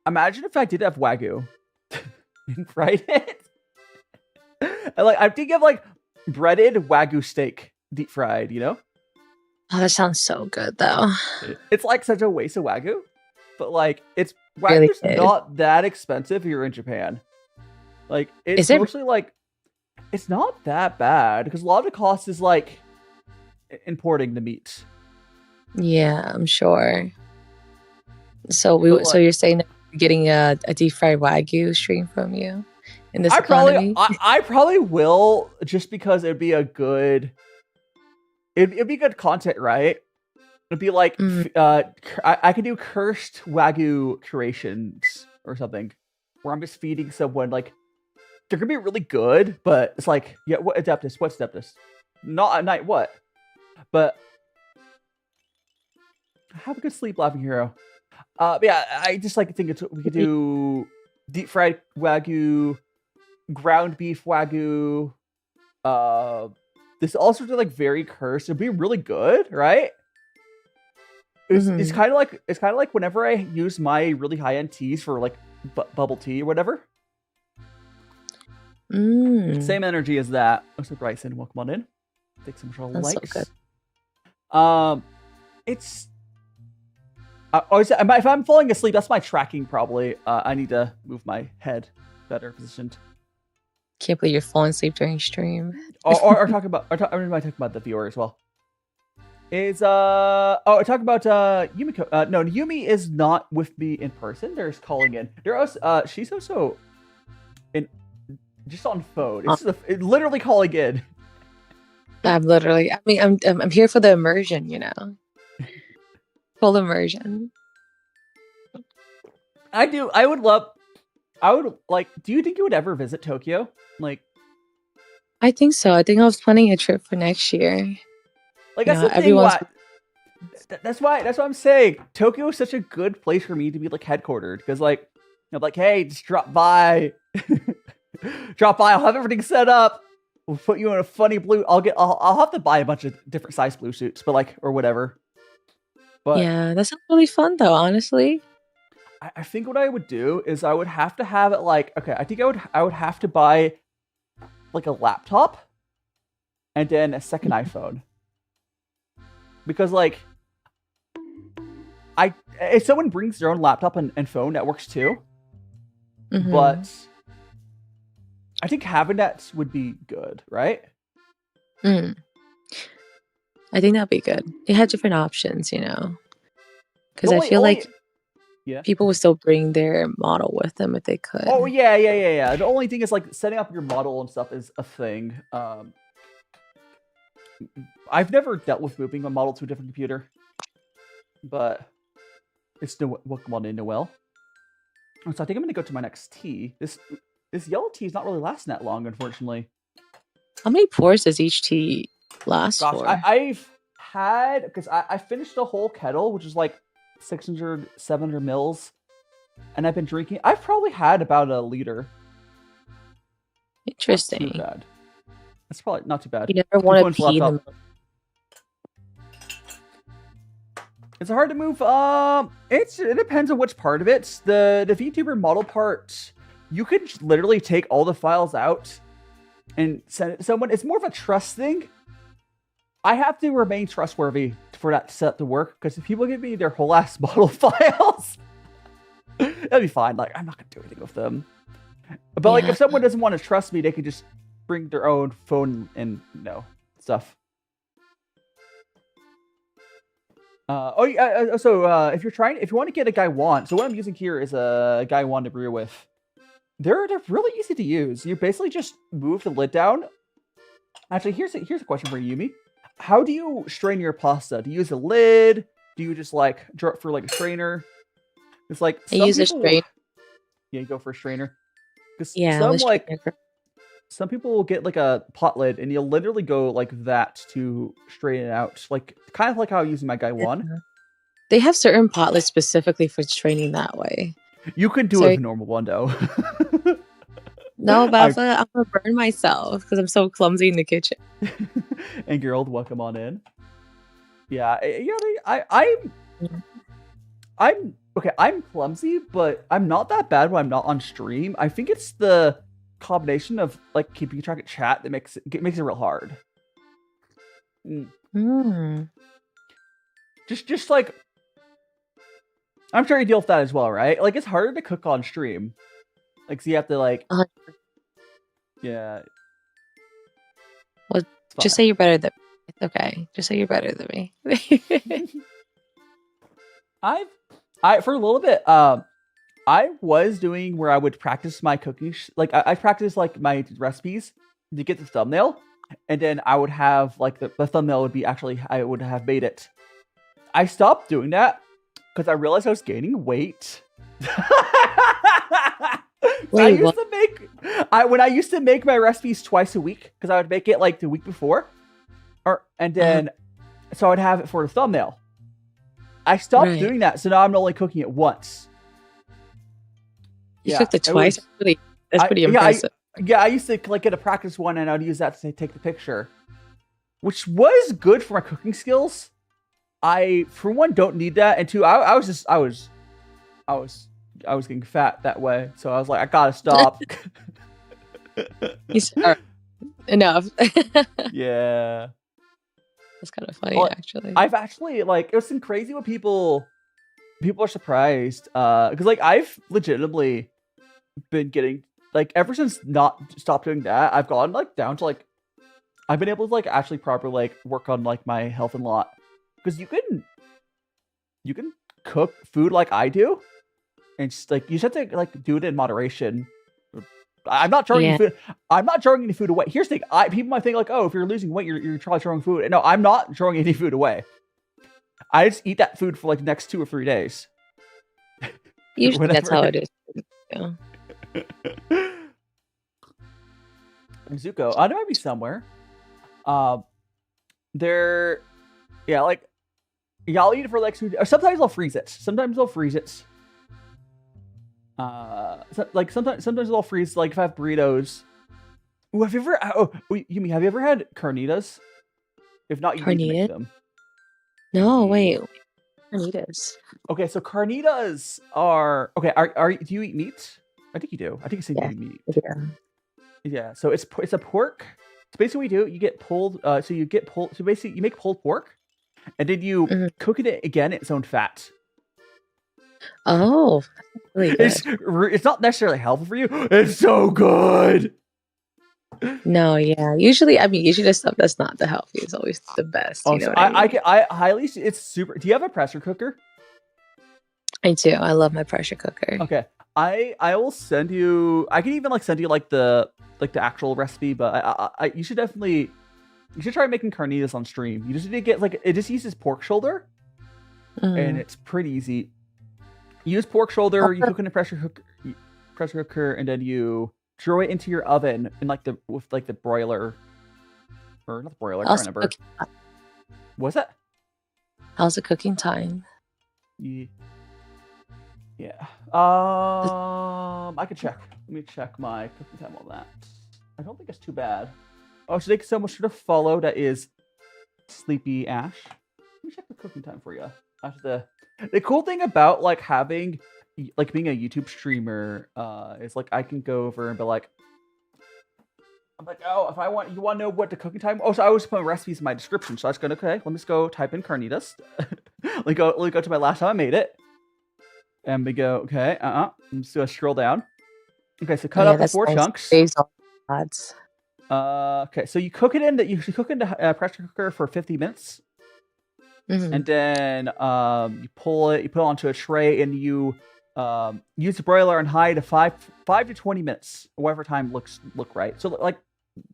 Imagine if I did have Wagyu and fried it. I'm thinking of like breaded Wagyu steak, deep fried, you know? Oh, that sounds so good though. It's like such a waste of Wagyu, but like Wagyu's really not that expensive if you're in Japan. Like it's mostly like it's not that bad because a lot of the cost is like importing the meat. Yeah, I'm sure. So you're saying that you're getting a deep fried Wagyu stream from you in this economy? I probably will just because it'd be good content, right? It'd be like I could do cursed Wagyu creations or something where I'm just feeding someone like they're gonna be really good, but it's like what's Adeptus? Not at night, what? But have a good sleep, Laughing Hero. But yeah, I just like think we could do deep fried Wagyu ground beef wagyu. This all sorts of like very cursed. It'd be really good, right? It's kind of like whenever I use my really high end teas for like bubble tea or whatever. Same energy as that. Oh, so Bryson, welcome on in. Take some likes. So good. It's. If I'm falling asleep, that's my tracking probably. I need to move my head better positioned. Can't believe you're falling asleep during stream. or talk about. I might talk about the viewer as well. Is I talk about Umiko. No, Yumi is not with me in person. They're just calling in. They're also she's also in just on phone. It's literally calling in. I'm here for the immersion, you know. Full immersion. I would like. Do you think you would ever visit Tokyo? Like, I think so. I think I was planning a trip for next year. Like that's the thing. That's why I'm saying Tokyo is such a good place for me to be like headquartered because like I'm like, hey, just drop by. I'll have everything set up. We'll put you in a funny blue. I'll have to buy a bunch of different size blue suits, but like or whatever. But yeah, that sounds really fun though. Honestly, I think what I would do is I would have to have it like okay. I think I would have to buy like a laptop and then a second iPhone. Because like if someone brings their own laptop and phone, that works too. But I think having that would be good, right? I think that'd be good. They had different options, you know. Because I feel like people would still bring their model with them if they could. Oh yeah. The only thing is like setting up your model and stuff is a thing. I've never dealt with moving my model to a different computer, but it's welcome on in, Noel. So I think I'm gonna go to my next tea. This yellow tea is not really lasting that long, unfortunately. How many pours does each tea last for? I've had because I finished the whole kettle, which is like 600, 700 mils, and I've been drinking. I've probably had about a liter. Interesting. Not too bad. That's probably not too bad. You never want to pee them. It's hard to move. It depends on which part of it. The VTuber model part, you could literally take all the files out and send it to someone. It's more of a trust thing. I have to remain trustworthy for that setup to work because if people give me their whole ass model files, that'd be fine. Like I'm not gonna do anything with them. But like if someone doesn't want to trust me, they could just bring their own phone and stuff. So if you want to get a Gaiwan, so what I'm using here is a Gaiwan to brew with. They're really easy to use. You basically just move the lid down. Actually, here's a question for you, Yumi. How do you strain your pasta? Do you use a lid? Do you just like draw it for like a strainer? It's like I use a strainer. Yeah, you go for a strainer. Yeah, some people will get like a pot lid and you'll literally go like that to strain it out. Like kind of like how I'm using my Gaiwan. They have certain pot lids specifically for straining that way. You could do a normal one though. No, but I'm gonna burn myself because I'm so clumsy in the kitchen. And Gerald, welcome on in. Yeah, I'm okay. I'm clumsy, but I'm not that bad when I'm not on stream. I think it's the combination of like keeping track of chat that makes it real hard. Just like I'm sure you deal with that as well, right? Like it's harder to cook on stream. Like so you have to like yeah. Well, just say you're better than me. It's okay. Just say you're better than me. I for a little bit I was doing where I would practice my cooking. I practiced like my recipes to get the thumbnail, and then I would have like the thumbnail would be actually I would have made it. I stopped doing that because I realized I was gaining weight. Wait, when I used to make my recipes twice a week because I would make it like the week before, and then so I would have it for the thumbnail. I stopped doing that, so now I'm only cooking it once. You cooked it twice? That's pretty impressive. Yeah, I used to like get a practice one, and I'd use that to take the picture, which was good for my cooking skills. I, for one, don't need that, and two, I was getting fat that way, so I was like, I gotta stop. Enough. Yeah, That's kind of funny, well, actually. I've actually like it's been crazy when people are surprised, because like I've legitimately been getting like ever since not stopped doing that, I've gone like down to like I've been able to like actually properly like work on like my health a lot, because you can cook food like I do, and just like you just have to like do it in moderation. I'm not throwing any food. I'm not throwing any food away. Here's the thing: people might think like, oh, if you're losing weight, you're probably throwing food. No, I'm not throwing any food away. I just eat that food for like the next 2 or 3 days. Usually that's how it is. Yeah. Zuko, there might be somewhere. There, yeah, like, yeah, I'll eat it for like 2 days. Sometimes I'll freeze it. Sometimes I'll freeze it. Like sometimes I'll freeze. Like if I have burritos. Ooh, have you ever? Oh, Yumi, have you ever had carnitas? If not, you need to make them. No, wait. Carnitas. Okay, so carnitas are okay. Are do you eat meat? I think you do. I think you say you eat meat. Yeah. Yeah. So it's a pork. So basically, what you do, you get pulled. So basically, you make pulled pork, and then you cook it again in its own fat. Oh, really good. It's not necessarily helpful for you. It's so good. No, yeah. Usually the stuff that's not the healthy is always the best. Oh, you know so what I mean? I highly. It's super. Do you have a pressure cooker? I do. I love my pressure cooker. Okay, I will send you. I can even like send you like the actual recipe, but you should try making carnitas on stream. You just need to get like it just uses pork shoulder, and it's pretty easy. You use pork shoulder. You cook in a pressure cooker, and then you throw it into your oven in like the broiler, or not the broiler. I can't remember. What's that? How's the cooking time? Yeah. I could check. Let me check my cooking time on that. I don't think it's too bad. Oh, so thank you so much for the follow. That is Sleepy Ash. Let me check the cooking time for you. After the cool thing about like having like being a YouTube streamer is like I can go over and be like, I'm like, oh, if you want to know what the cooking time. Oh, so I always put recipes in my description. So I was going, okay, let me just go type in carnitas. let me go to my last time I made it. And we go, okay, I'm just gonna scroll down. Okay, so cut up the 4 chunks. Okay, so you cook it in the pressure cooker for 50 minutes. And then you pull it onto a tray, and you use the broiler on high to 5 to 20 minutes, whatever time look right. So like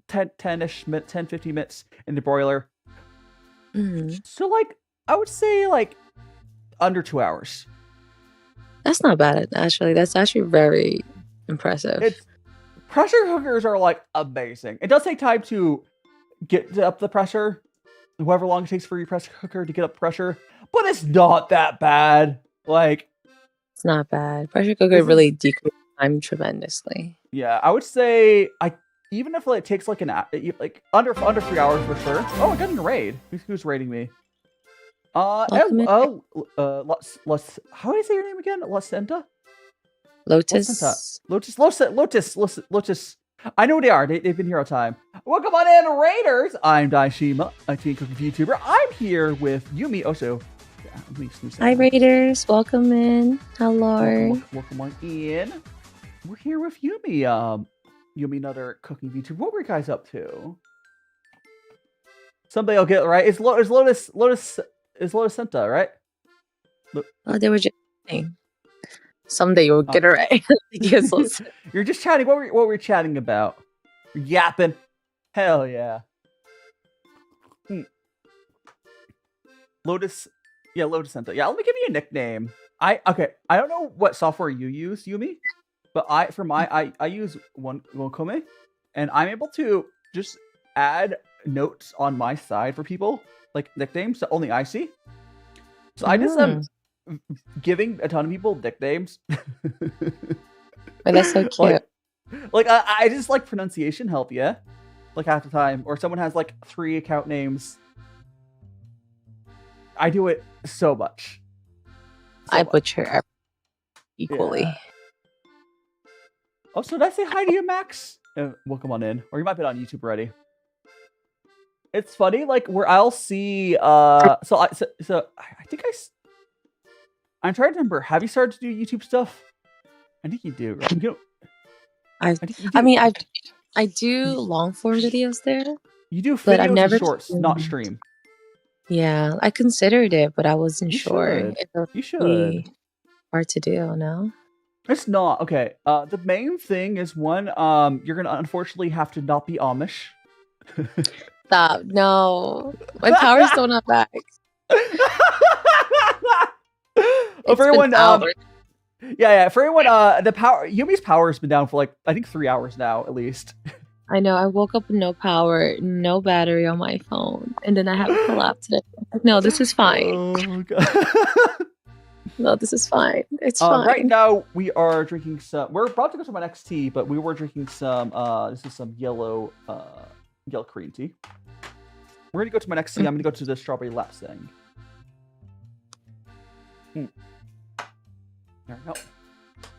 10-ish, 10-15 minutes in the broiler. So like I would say like under 2 hours. That's not bad, actually. That's actually very impressive. Pressure cookers are like amazing. It does take time to get up the pressure, however long it takes for your pressure cooker to get up pressure, but it's not that bad. Like, it's not bad. Pressure cooker really decreases time tremendously. Yeah, I would say even if it takes like under 3 hours for sure. Oh, I got in a raid. Who's raiding me? How do I say your name again? Lacenta? Lotus. Lotus. I know they are. They've been here all the time. Welcome on in, Raiders. I'm DaiShimaVT, a teen cooking VTuber. I'm here with Yumi also. Hi, Raiders. Welcome in. Hello. Welcome on in. We're here with Yumi. Yumi, another cooking VTuber. What were you guys up to? Somebody will get it right. It's Lotusenta, right? Oh, they were just saying. Someday you'll get it right. You're just chatting. What were we chatting about? You're yapping. Hell yeah. Lotusenta. Yeah, let me give you a nickname. I don't know what software you use, Yumi, but I use One, and I'm able to just add notes on my side for people, like nicknames that only I see. So I just am giving a ton of people nicknames. But that's so cute. Like I just like pronunciation help, yeah. Like half the time, or someone has like 3 account names. I do it so much. I butcher equally. Yeah. Oh, so did I say hi to you, Max? Well, come on in, or you might be on YouTube already. It's funny, like where I'll see. So I think I'm trying to remember. Have you started to do YouTube stuff? I think you do. Right? You know, I do long form videos there. You do but I've videos never and shorts, not stream. Yeah, I considered it, but I wasn't sure. You should. Hard to do, no? It's not. Okay. The main thing is one, you're gonna unfortunately have to not be Amish. Stop. No. My power's still not back. For everyone, yeah, for everyone, the power, Yumi's power has been down for like, I think 3 hours now, at least. I know, I woke up with no power, no battery on my phone, and then I had a collapse today. No, this is fine. Oh, God. No, this is fine. It's fine. Right now, we are drinking some, we're about to go to my next tea, but we were drinking some, this is some yellow Korean tea. We're gonna go to my next tea. I'm gonna go to the strawberry lapsang. There we go.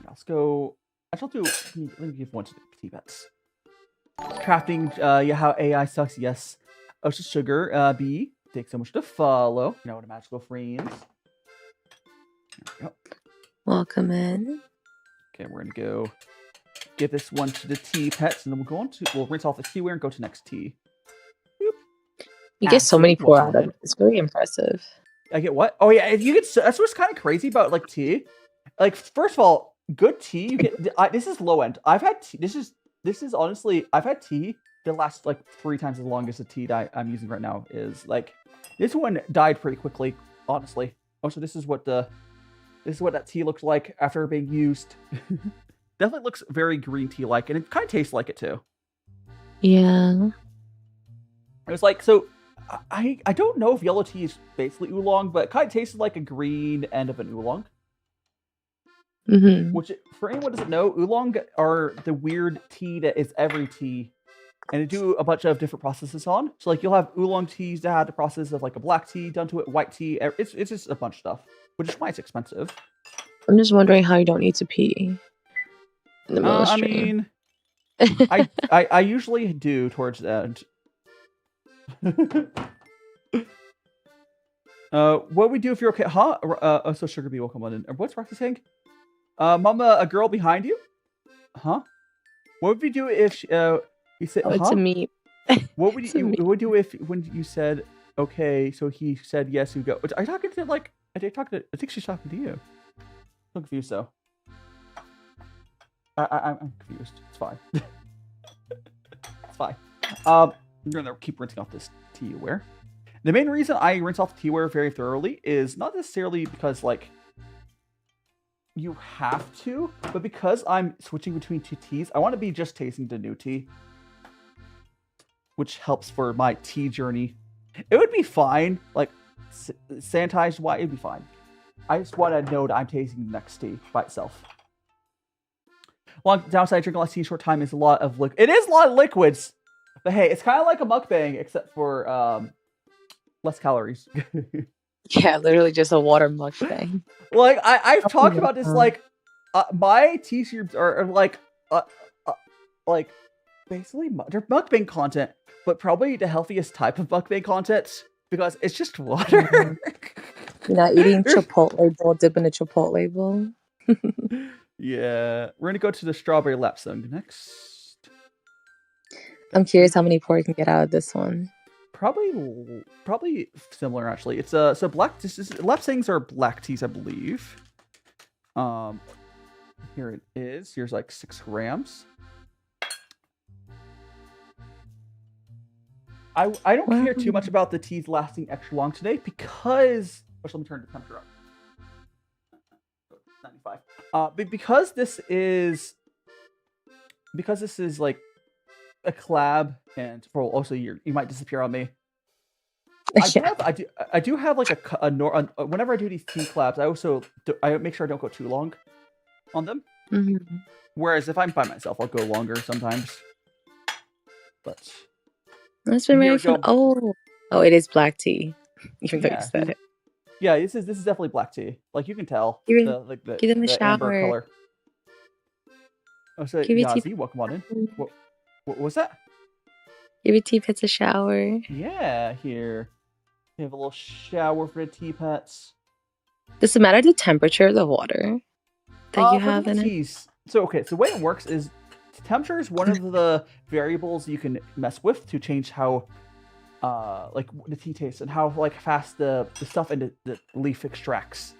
Let's go. Let me give one to the tea bets. Crafting, yeah, how AI sucks, yes. Oh, just sugar, B. Takes so much to follow. You know what a magical friends. There we go. Welcome in. Okay, we're gonna go give this one to the tea pets, and then we'll rinse off the teaware and go to next tea. Boop. You get so many pour out of it. It's very impressive. I get what? Oh yeah, if you get that's what's kind of crazy about like tea. Like first of all, good tea. You get this is low end. I've had tea. This is honestly, I've had tea that lasts like 3 times as long as the tea that I'm using right now is. Like this one died pretty quickly, honestly. Also, this is what that tea looks like after being used. Definitely looks very green tea like, and it kind of tastes like it too. Yeah. It was like, so I don't know if yellow tea is basically oolong, but it kind of tasted like a green end of an oolong. Mm-hmm. Which, for anyone who doesn't know, oolong are the weird tea that is every tea, and they do a bunch of different processes on. So like you'll have oolong teas that have the process of like a black tea done to it, white tea. It's just a bunch of stuff, which is why it's expensive. I'm just wondering how you don't need to pee in the middle of the stream. I mean, I usually do towards the end. What we do if you're okay? Huh? So Sugar Bee will come on in. What's Roxy saying? Mama, a girl behind you? Huh? What would we do if he said? Oh, it's a meme. What would you do if when you said okay? So he said yes. You go. Are you talking to like? I think she's talking to you. I'm confused though. I'm confused. It's fine. It's fine. I'm gonna keep rinsing off this teaware. The main reason I rinse off teaware very thoroughly is not necessarily because like you have to, but because I'm switching between 2 teas, I want to be just tasting the new tea, which helps for my tea journey. It would be fine, like sanitized wise, it'd be fine. I just want to know that I'm tasting the next tea by itself. One downside drinking a lot of tea in a short time is a lot of it is a lot of liquids, but hey, it's kind of like a mukbang except for less calories. Yeah, literally just a water mukbang. Like I've talked about this. Like my tea streams are like basically they're mukbang content, but probably the healthiest type of mukbang content because it's just water. You're not eating Chipotle bowl, dipping a Chipotle bowl. Yeah, we're gonna go to the strawberry lapsang next. I'm curious how many pour you can get out of this one. Probably similar actually. It's so black. Lapsangs are black teas, I believe. Here it is. Here's like 6 grams. I don't care too much about the teas lasting extra long today because. Let me turn the temperature up. 95. But because this is like a collab, and for also you might disappear on me. I do have like whenever I do these tea collabs, I make sure I don't go too long on them Mhm. Whereas if I'm by myself, I'll go longer sometimes. But That's been here very we fun. go. Oh, it is black tea. Even though you Yeah, said it. yeah. This is definitely black tea. Like you can tell Give him, the give him a the amber shower. color. Oh, so Give your tea. Yazi, welcome on in. What was that? Give your tea pets a shower. Yeah, here we have a little shower for the tea pets. Does it matter the temperature of the water that you For have the in it? teas. So okay, so the way it works is temperature is one of the variables you can mess with to change how like the tea tastes and how like fast the stuff in the leaf extracts.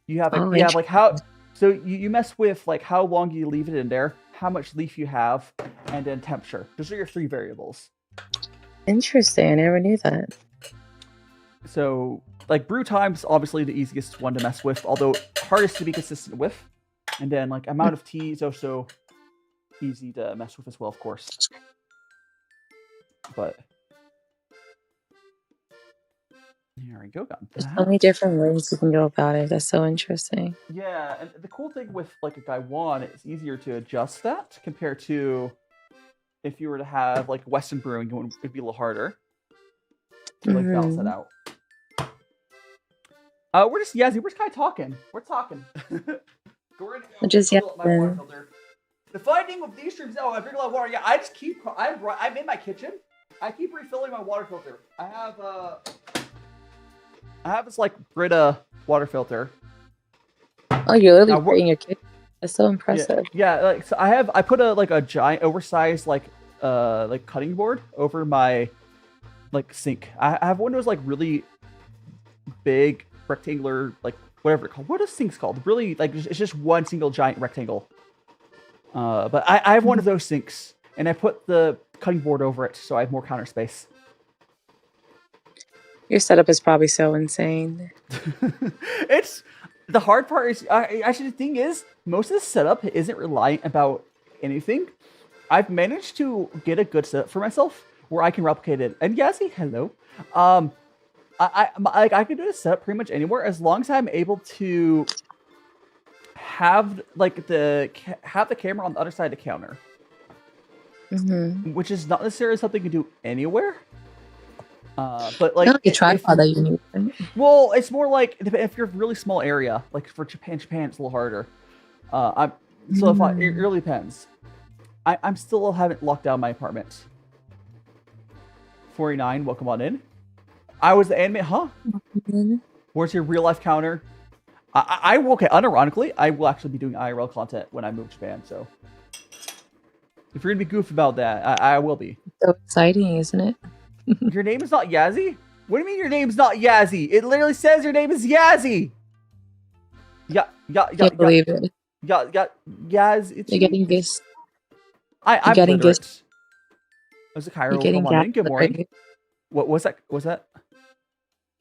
You have like Oh, you have like how so you mess with like how long you leave it in there, how much leaf you have, and then temperature. Those are your 3 variables. interesting. I never knew that. So like brew time's obviously the easiest one to mess with, although hardest to be consistent with. And then like amount of tea is also easy to mess with as well, of course. But there we go. Got There's that. so many different ways you can go about it. That's so interesting. Yeah, and the cool thing with like a Gaiwan, it's easier to adjust that compared to if you were to have like Western brewing, it'd be a little harder to like balance that out. We're just Yazzie. We're just kind of talking. We're talking. We're just my water yapping. filter. The funny thing with these streams, I drink a lot of water. Yeah, I just keep. I'm in my kitchen. I keep refilling my water filter. I have this like Brita water filter. Oh, you're literally creating your kitchen. That's so impressive. Yeah, like so I put a giant oversized like cutting board over my like sink. I have one of those like really big rectangular like whatever it's called. What are sinks called? Really like it's just one single giant rectangle. But I have one of those sinks and I put the cutting board over it so I have more counter space. Your setup is probably so insane. It's the hard part is actually the thing is most of the setup isn't reliant about anything. I've managed to get a good setup for myself where I can replicate it. And yeah, say hello. I can do this setup pretty much anywhere as long as I'm able to have like the camera on the other side of the counter, which is not necessarily something you can do anywhere. But like a tripod that you need. Right? Well, it's more like if you're a really small area, like for Japan, it's a little harder. It really depends. I'm still haven't locked down my apartment. 49, welcome on in. I was the anime, huh? Where's your real life counter? I will, okay, unironically, I will actually be doing IRL content when I move to Japan, so. If you're gonna be goofy about that, I will be. So exciting, isn't it? Your name is not Yazzie? What do you mean your name's not Yazzie? It literally says your name is Yazzie! Can't believe it. Yaz, it's You're getting this. I'm getting literate. this. Was it Cairo? You're getting Good morning. gaslit. What was that? Was that?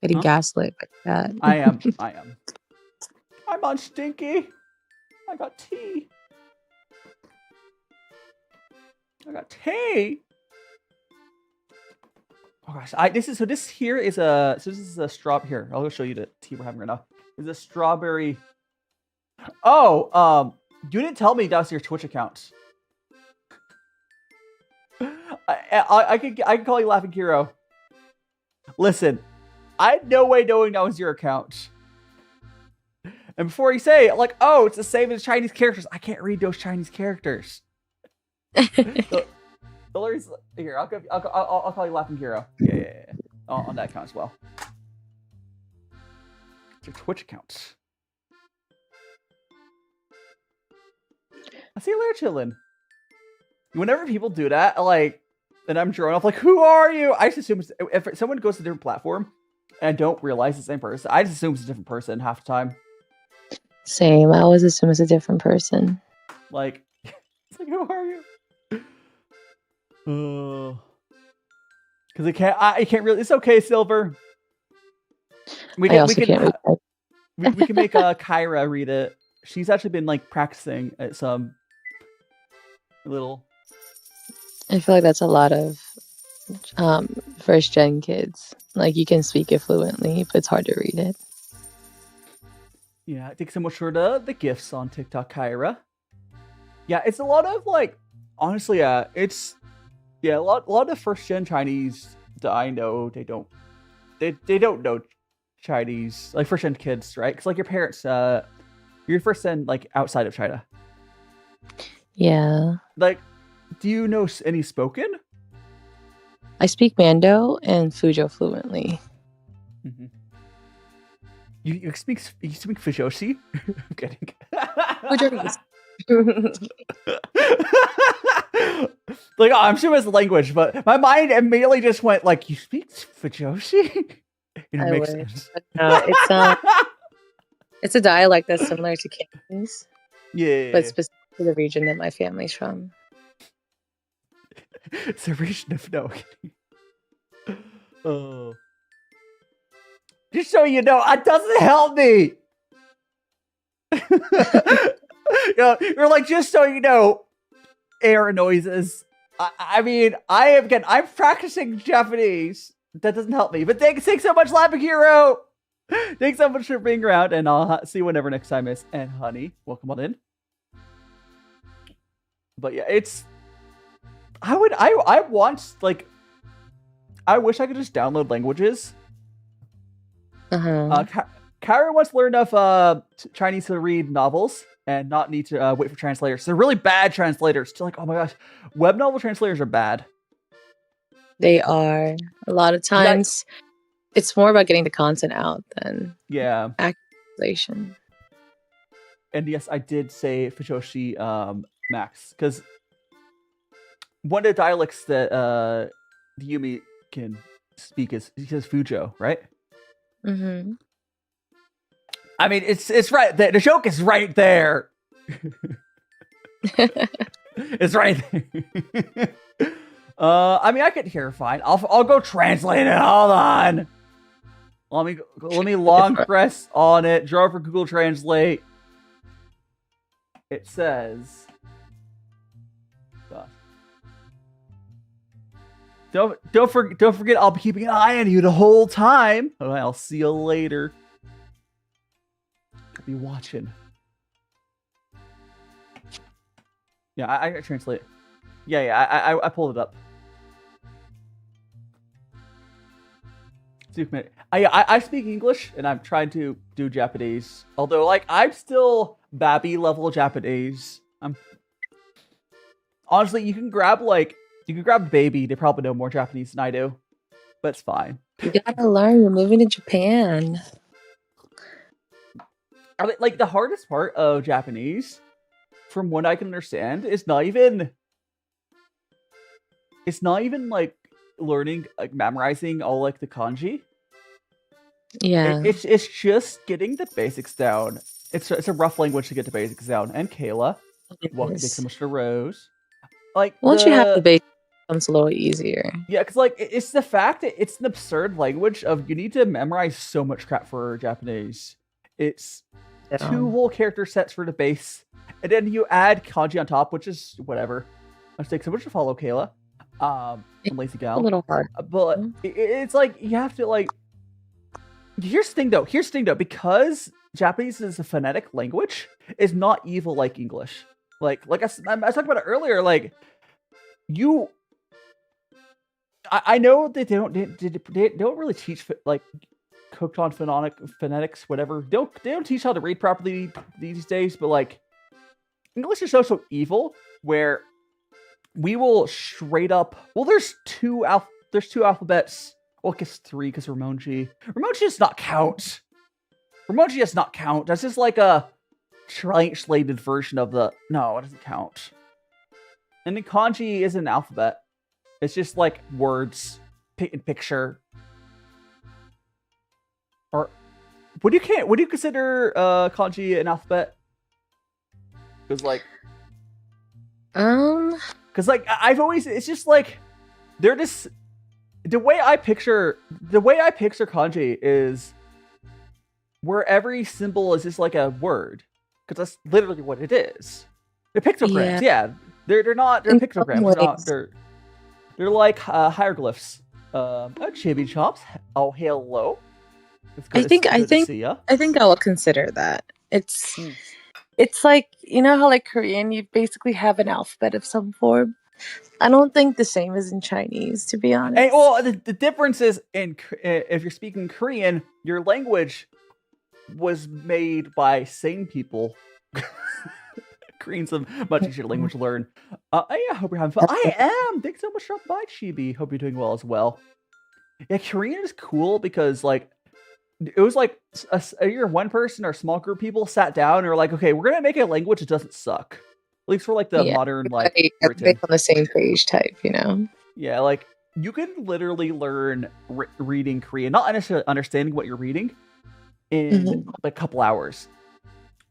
Getting gaslit like that. I am. I'm on Stinky. I got tea. Oh gosh, this is a straw here. I'll show you the tea we're having right now. It's a strawberry. Oh, you didn't tell me that was your Twitch account. I can call you Laughing Hero. Listen, I had no way knowing that was your account. And before you say, like, oh, it's the same as Chinese characters, I can't read those Chinese characters. Here, I'll call you Laughing Hero. Yeah. On that account as well. It's your Twitch account. I see you later, chillin'. Whenever people do that, like, and I'm drawing off, like, who are you? I just assume if someone goes to a different platform and I don't realize it's the same person, I just assume it's a different person half the time. Same. I always assume it's a different person. Like, it's like, who are you? Because I can't really. It's okay, Silver. We can make Kyra read it. She's actually been like practicing at some little. I feel like that's a lot of first gen kids. Like you can speak it fluently, but it's hard to read it. Yeah, thanks so much for the gifts on TikTok, Kyra. Yeah, it's a lot of like, honestly, it's a lot of first gen Chinese that I know they don't know Chinese, like first gen kids, right? Because like your parents, you're first gen like outside of China. Yeah. Like, do you know any spoken? I speak Mando and Fuzhou fluently. Mm-hmm. You speak Fujoshi? I'm kidding. Like, I'm sure it's a language, but my mind immediately just went like, you speak Fujoshi? It makes sense. No, it's a dialect that's similar to Cantonese. Yeah. But specifically the region that my family's from. It's a region of no. Oh. Just so you know, it doesn't help me. You're like, just so you know, air noises. I mean, I'm practicing Japanese. That doesn't help me. But thanks so much, Lapping Hero. Thanks so much for being around, and I'll see you whenever next time is. And honey, welcome on in. But yeah, it's. I want like. I wish I could just download languages. Kyra wants to learn enough Chinese to read novels and not need to wait for translators. They're really bad translators. They're like, oh my gosh, web novel translators are bad. They are. A lot of times, it's more about getting the content out than translation. And yes, I did say Fujoshi Max, because one of the dialects that the Yumi can speak is Fuzhou, right? Mm-hmm. I mean, it's right. The joke is right there. It's right there. I mean, I can hear fine. I'll go translate it. Hold on. Let me long press on it. Draw for Google Translate. It says. Don't forget. I'll be keeping an eye on you the whole time. I'll see you later. I'll be watching. Yeah, I translate. Yeah. I pulled it up. I speak English and I'm trying to do Japanese. Although, like, I'm still Babby level Japanese. Honestly, you can grab Baby. They probably know more Japanese than I do, but it's fine. You gotta learn. You're moving to Japan. Like, the hardest part of Japanese, from what I can understand, is not even like learning, like memorizing all like the kanji. Yeah, it's just getting the basics down. It's a rough language to get the basics down. And Kayla, welcome to so much to Rose. Like, once you have the basics, it becomes a little easier. Yeah, because like it's the fact that it's an absurd language of you need to memorize so much crap for Japanese. It's 2 whole character sets for the base, and then you add kanji on top, which is whatever. It takes so much to follow, Kayla. And Lazy Gal. A little hard, but it's like you have to like. Here's the thing though, because Japanese is a phonetic language, it's not evil like English. Like I was talking about it earlier. Like I know that they don't really teach like cooked on phonetics, whatever. They don't teach how to read properly these days. But like English is so evil where we will straight up. Well, there's two alphabets. Well, I guess 3 because Romonji. Romonji does not count. Romonji does not count. That's just like a translated version of the. No, it doesn't count. And then kanji is an alphabet. It's just like words, picture. Or would you consider kanji an alphabet? Because like, because like it's just like they're just. The way I picture kanji is where every symbol is just like a word, because that's literally what it is. They're pictograms, yeah. They're not. They're pictograms. They're like hieroglyphs. Chibi Chops. Oh, hello. I think I will consider that. It's It's like, you know how like Korean, you basically have an alphabet of some form. I don't think the same as in Chinese, to be honest. And well, the difference is if you're speaking Korean, your language was made by sane people. Korean's a much easier language to learn. Yeah, hope you're having fun. I am. Thanks so much for stopping by, Chibi. Hope you're doing well as well. Yeah, Korean is cool because like it was like you're one person or a small group of people sat down and were like, okay, we're gonna make a language that doesn't suck. At least for like the modern like everybody's on the same page type, you know. Yeah, like you can literally learn reading Korean, not necessarily understanding what you're reading, in like a couple hours.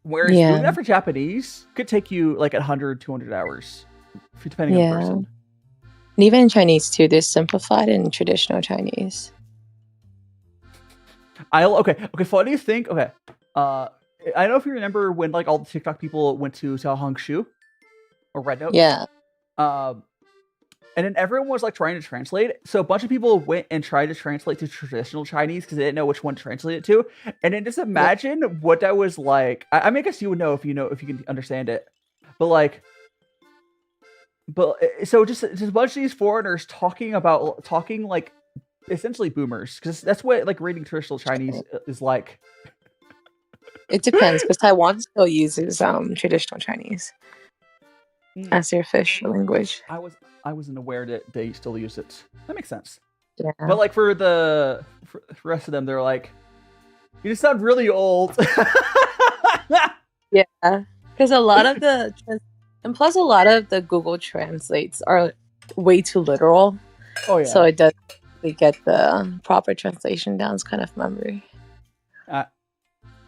Whereas doing that for Japanese could take you like 100, 200 hours, depending on the person. And even in Chinese too, there's simplified and traditional Chinese. Okay. Funny thing. Okay. I don't know if you remember when like all the TikTok people went to Hangshu or Red Note. Yeah. And then everyone was like trying to translate. So a bunch of people went and tried to translate to traditional Chinese because they didn't know which one to translate it to. And then just imagine what that was like. I mean, I guess you would know if you can understand it. But so just a bunch of these foreigners talking like essentially boomers, because that's what like reading traditional Chinese is like. It depends, because Taiwan still uses traditional Chinese as their official language. I wasn't aware that they still use it. That makes sense. Yeah. But like for the rest of them, they're like, you just sound really old. Yeah, because a lot of the and plus a lot of the Google translates are way too literal. Oh yeah. So it doesn't really get the proper translation down. It's kind of memory.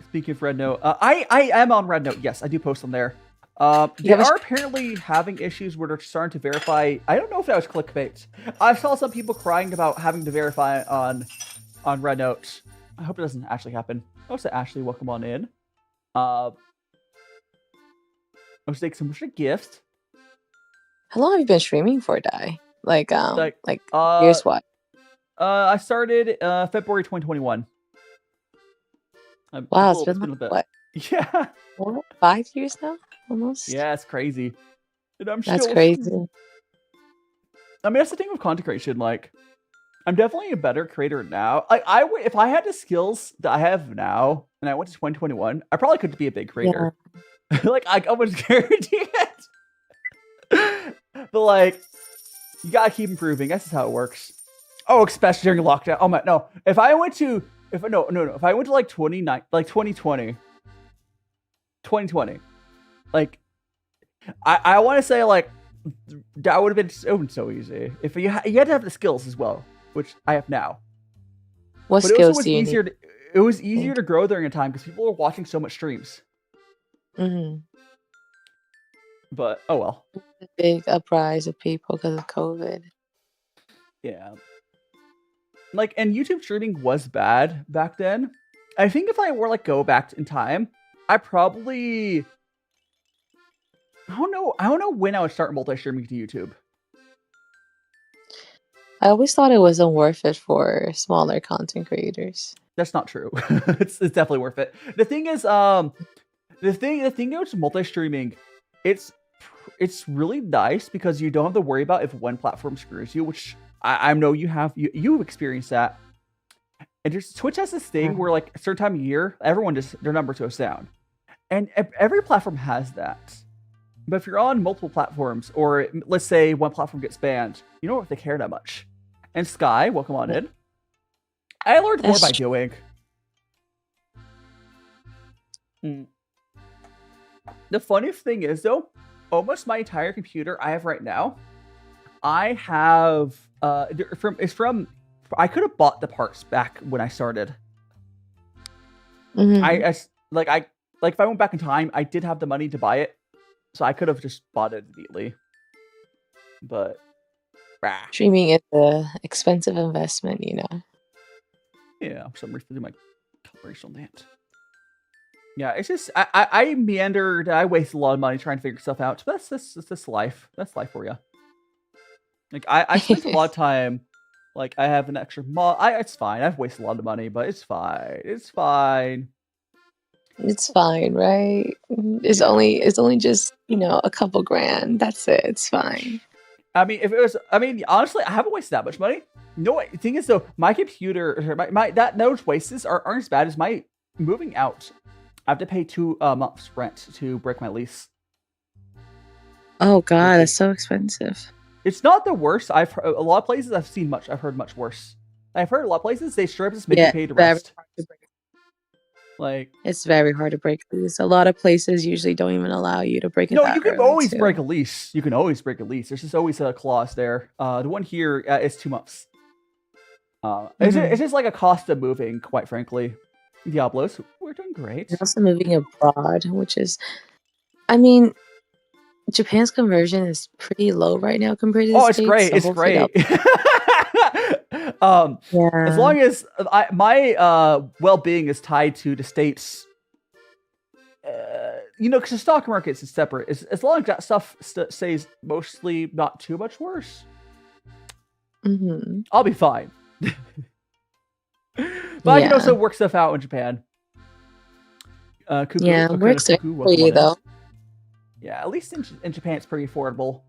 Speaking of Red Note, I am on Red Note. Yes, I do post on there. They are apparently having issues where they're starting to verify. I don't know if that was clickbait. I saw some people crying about having to verify on Red Note. I hope it doesn't actually happen. Oh, so Ashley, welcome on in. I was taking so much a gift. How long have you been streaming for, Dai? Like here's what. I started February 2021. Wow, it's been like, what? Yeah. 5 years now? Almost. Yeah, it's crazy. And that's crazy. I mean, that's the thing with content creation. Like, I'm definitely a better creator now. Like, if I had the skills that I have now, and I went to 2021, I probably could be a big creator. Yeah. Like, I almost guarantee it. But like, you gotta keep improving. That's just how it works. Oh, especially during lockdown. Oh my, no. If I went to like 2020, like I want to say like that would have been so easy if you had to have the skills as well, which I have now. What skills do you need? It was easier to grow during a time because people were watching so much streams. But oh well. A big uprise of people because of COVID. Yeah. Like, and YouTube streaming was bad back then. I think if I were like go back in time, I probably I don't know when I would start multi-streaming to YouTube. I always thought it wasn't worth it for smaller content creators. That's not true. It's definitely worth it. The thing is, the thing with multi-streaming, it's really nice because you don't have to worry about if one platform screws you, which I know you've experienced that. And Twitch has this thing where like a certain time of year, everyone just their numbers goes down, and every platform has that. But if you're on multiple platforms, or let's say one platform gets banned, you don't have to care that much. And Sky, welcome on in. I learned more by doing. The funniest thing is though, almost my entire computer I have right now, I have I could have bought the parts back when I started. If I went back in time, I did have the money to buy it, so I could have just bought it immediately. But streaming is an expensive investment, you know. Yeah, I'm sorry for my coloration on that. Yeah, it's just I meandered. I wasted a lot of money trying to figure stuff out. But that's life. That's life for you. Like I spent a lot of time. Like I have an extra mod. It's fine. I've wasted a lot of money, but it's fine. It's fine. It's fine, right? It's only just, a couple grand. That's it. It's fine. I mean, if it was, I mean, honestly, I haven't wasted that much money. You know what? The thing is, though, my computer, those wastes aren't as bad as my moving out. I have to pay 2 months rent to break my lease. Oh God, that's so expensive. It's not the worst. A lot of places I've heard much worse. I've heard a lot of places they straight up just make you pay the rest. Like, it's very hard to break a lease. A lot of places usually don't even allow you to break it. No, you can always break a lease. You can always break a lease. There's just always a clause there. The one here is 2 months. It's just like a cost of moving, quite frankly. Diablos, we're doing great. You're also moving abroad, which is, I mean, Japan's conversion is pretty low right now compared to the States. It's great. So it's great. Yeah. As long as my well-being is tied to the States, because the stock market is separate. As long as that stuff stays mostly not too much worse, I'll be fine. But I can also work stuff out in Japan. Works for you though. Yeah, at least in Japan it's pretty affordable.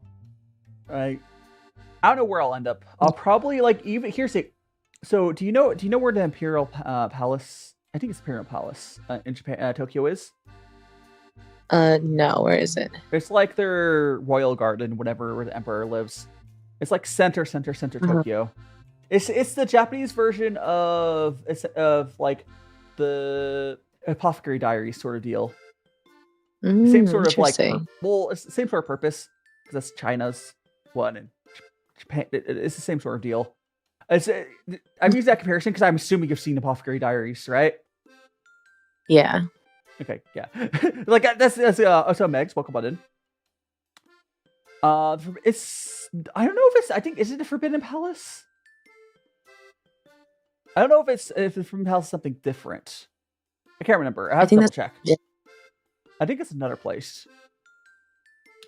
Right. I don't know where I'll end up. I'll probably so do you know where the Imperial Palace? I think it's Imperial Palace in Japan, Tokyo is. No, where is it? It's like their royal garden, whatever, where the emperor lives. It's like center Tokyo. It's the Japanese version of like the Apothecary Diaries sort of deal. Same sort of it's the same sort of purpose because that's China's one, and Japan. It's the same sort of deal. I've used that comparison because I'm assuming you've seen Apothecary Diaries, right? Yeah. Okay, yeah. Like that's so Megs, welcome on in. It's I don't know if I think is it the Forbidden Palace? I don't know if the Forbidden Palace is something different. I can't remember. I have to double check. Yeah. I think it's another place.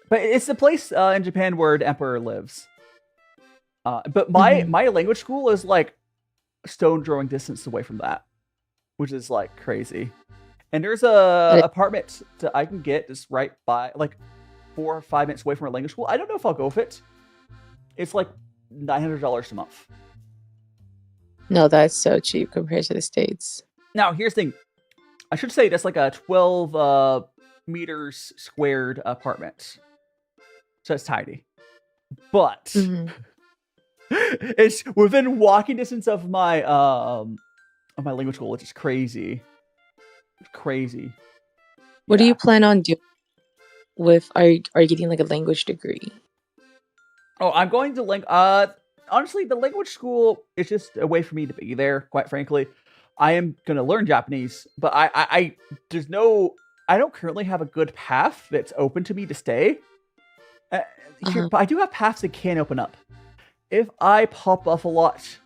But it's the place in Japan where the emperor lives. But my language school is like stone throwing distance away from that, which is like crazy. And there's a apartment that I can get just right by, like 4 or 5 minutes away from our language school. I don't know if I'll go with it. It's like $900 a month. No, that's so cheap compared to the States. Now, here's the thing. I should say that's like a 12 meters squared apartment. So it's tiny. But it's within walking distance of my language school, which is crazy. It's crazy. What do you plan on doing with are you getting like a language degree? Oh, I'm going to honestly, the language school is just a way for me to be there, quite frankly. I am going to learn Japanese, but I don't currently have a good path that's open to me to stay. But I do have paths that can open up. If I pop off a lot,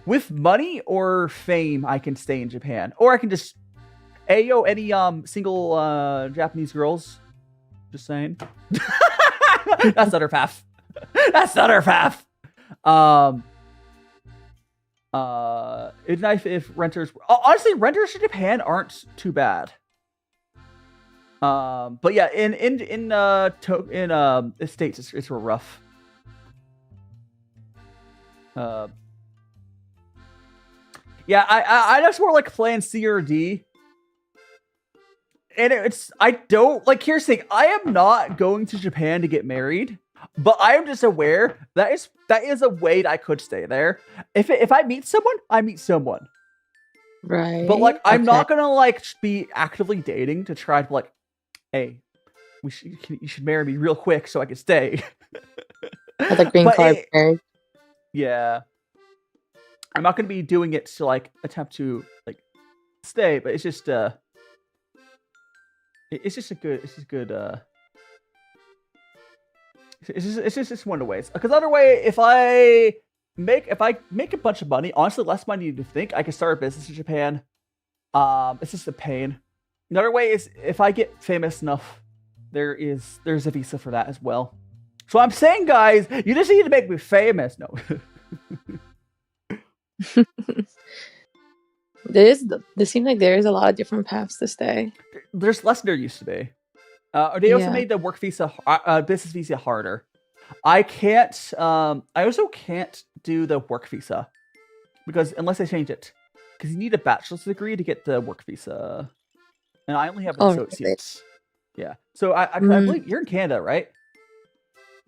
with money or fame, I can stay in Japan. Or I can just, any single Japanese girls? Just saying. That's not her path. That's not her path. It's nice if renters. Honestly, renters in Japan aren't too bad. But yeah, in the States, it's real rough. Yeah, I just more like plan C or D. And I don't like. Here's the thing: I am not going to Japan to get married. But I am just aware that is a way that I could stay there. If I meet someone, I meet someone. Right. But like I'm not gonna like be actively dating to try to like, hey, you should marry me real quick so I can stay. The green card marriage. Yeah. I'm not gonna be doing it to like attempt to like stay, but it's just a good It's just one of the ways. Because other way, if I make a bunch of money, honestly, less money than you think, I can start a business in Japan. It's just a pain. Another way is if I get famous enough, there's a visa for that as well. So I'm saying, guys, you just need to make me famous. No. There seems like there is a lot of different paths to stay. There's less than there used to be. They also made the work visa, business visa harder. I can't. I also can't do the work visa because unless they change it, because you need a bachelor's degree to get the work visa, and I only have an associate. Really? Yeah. So I believe you're in Canada, right?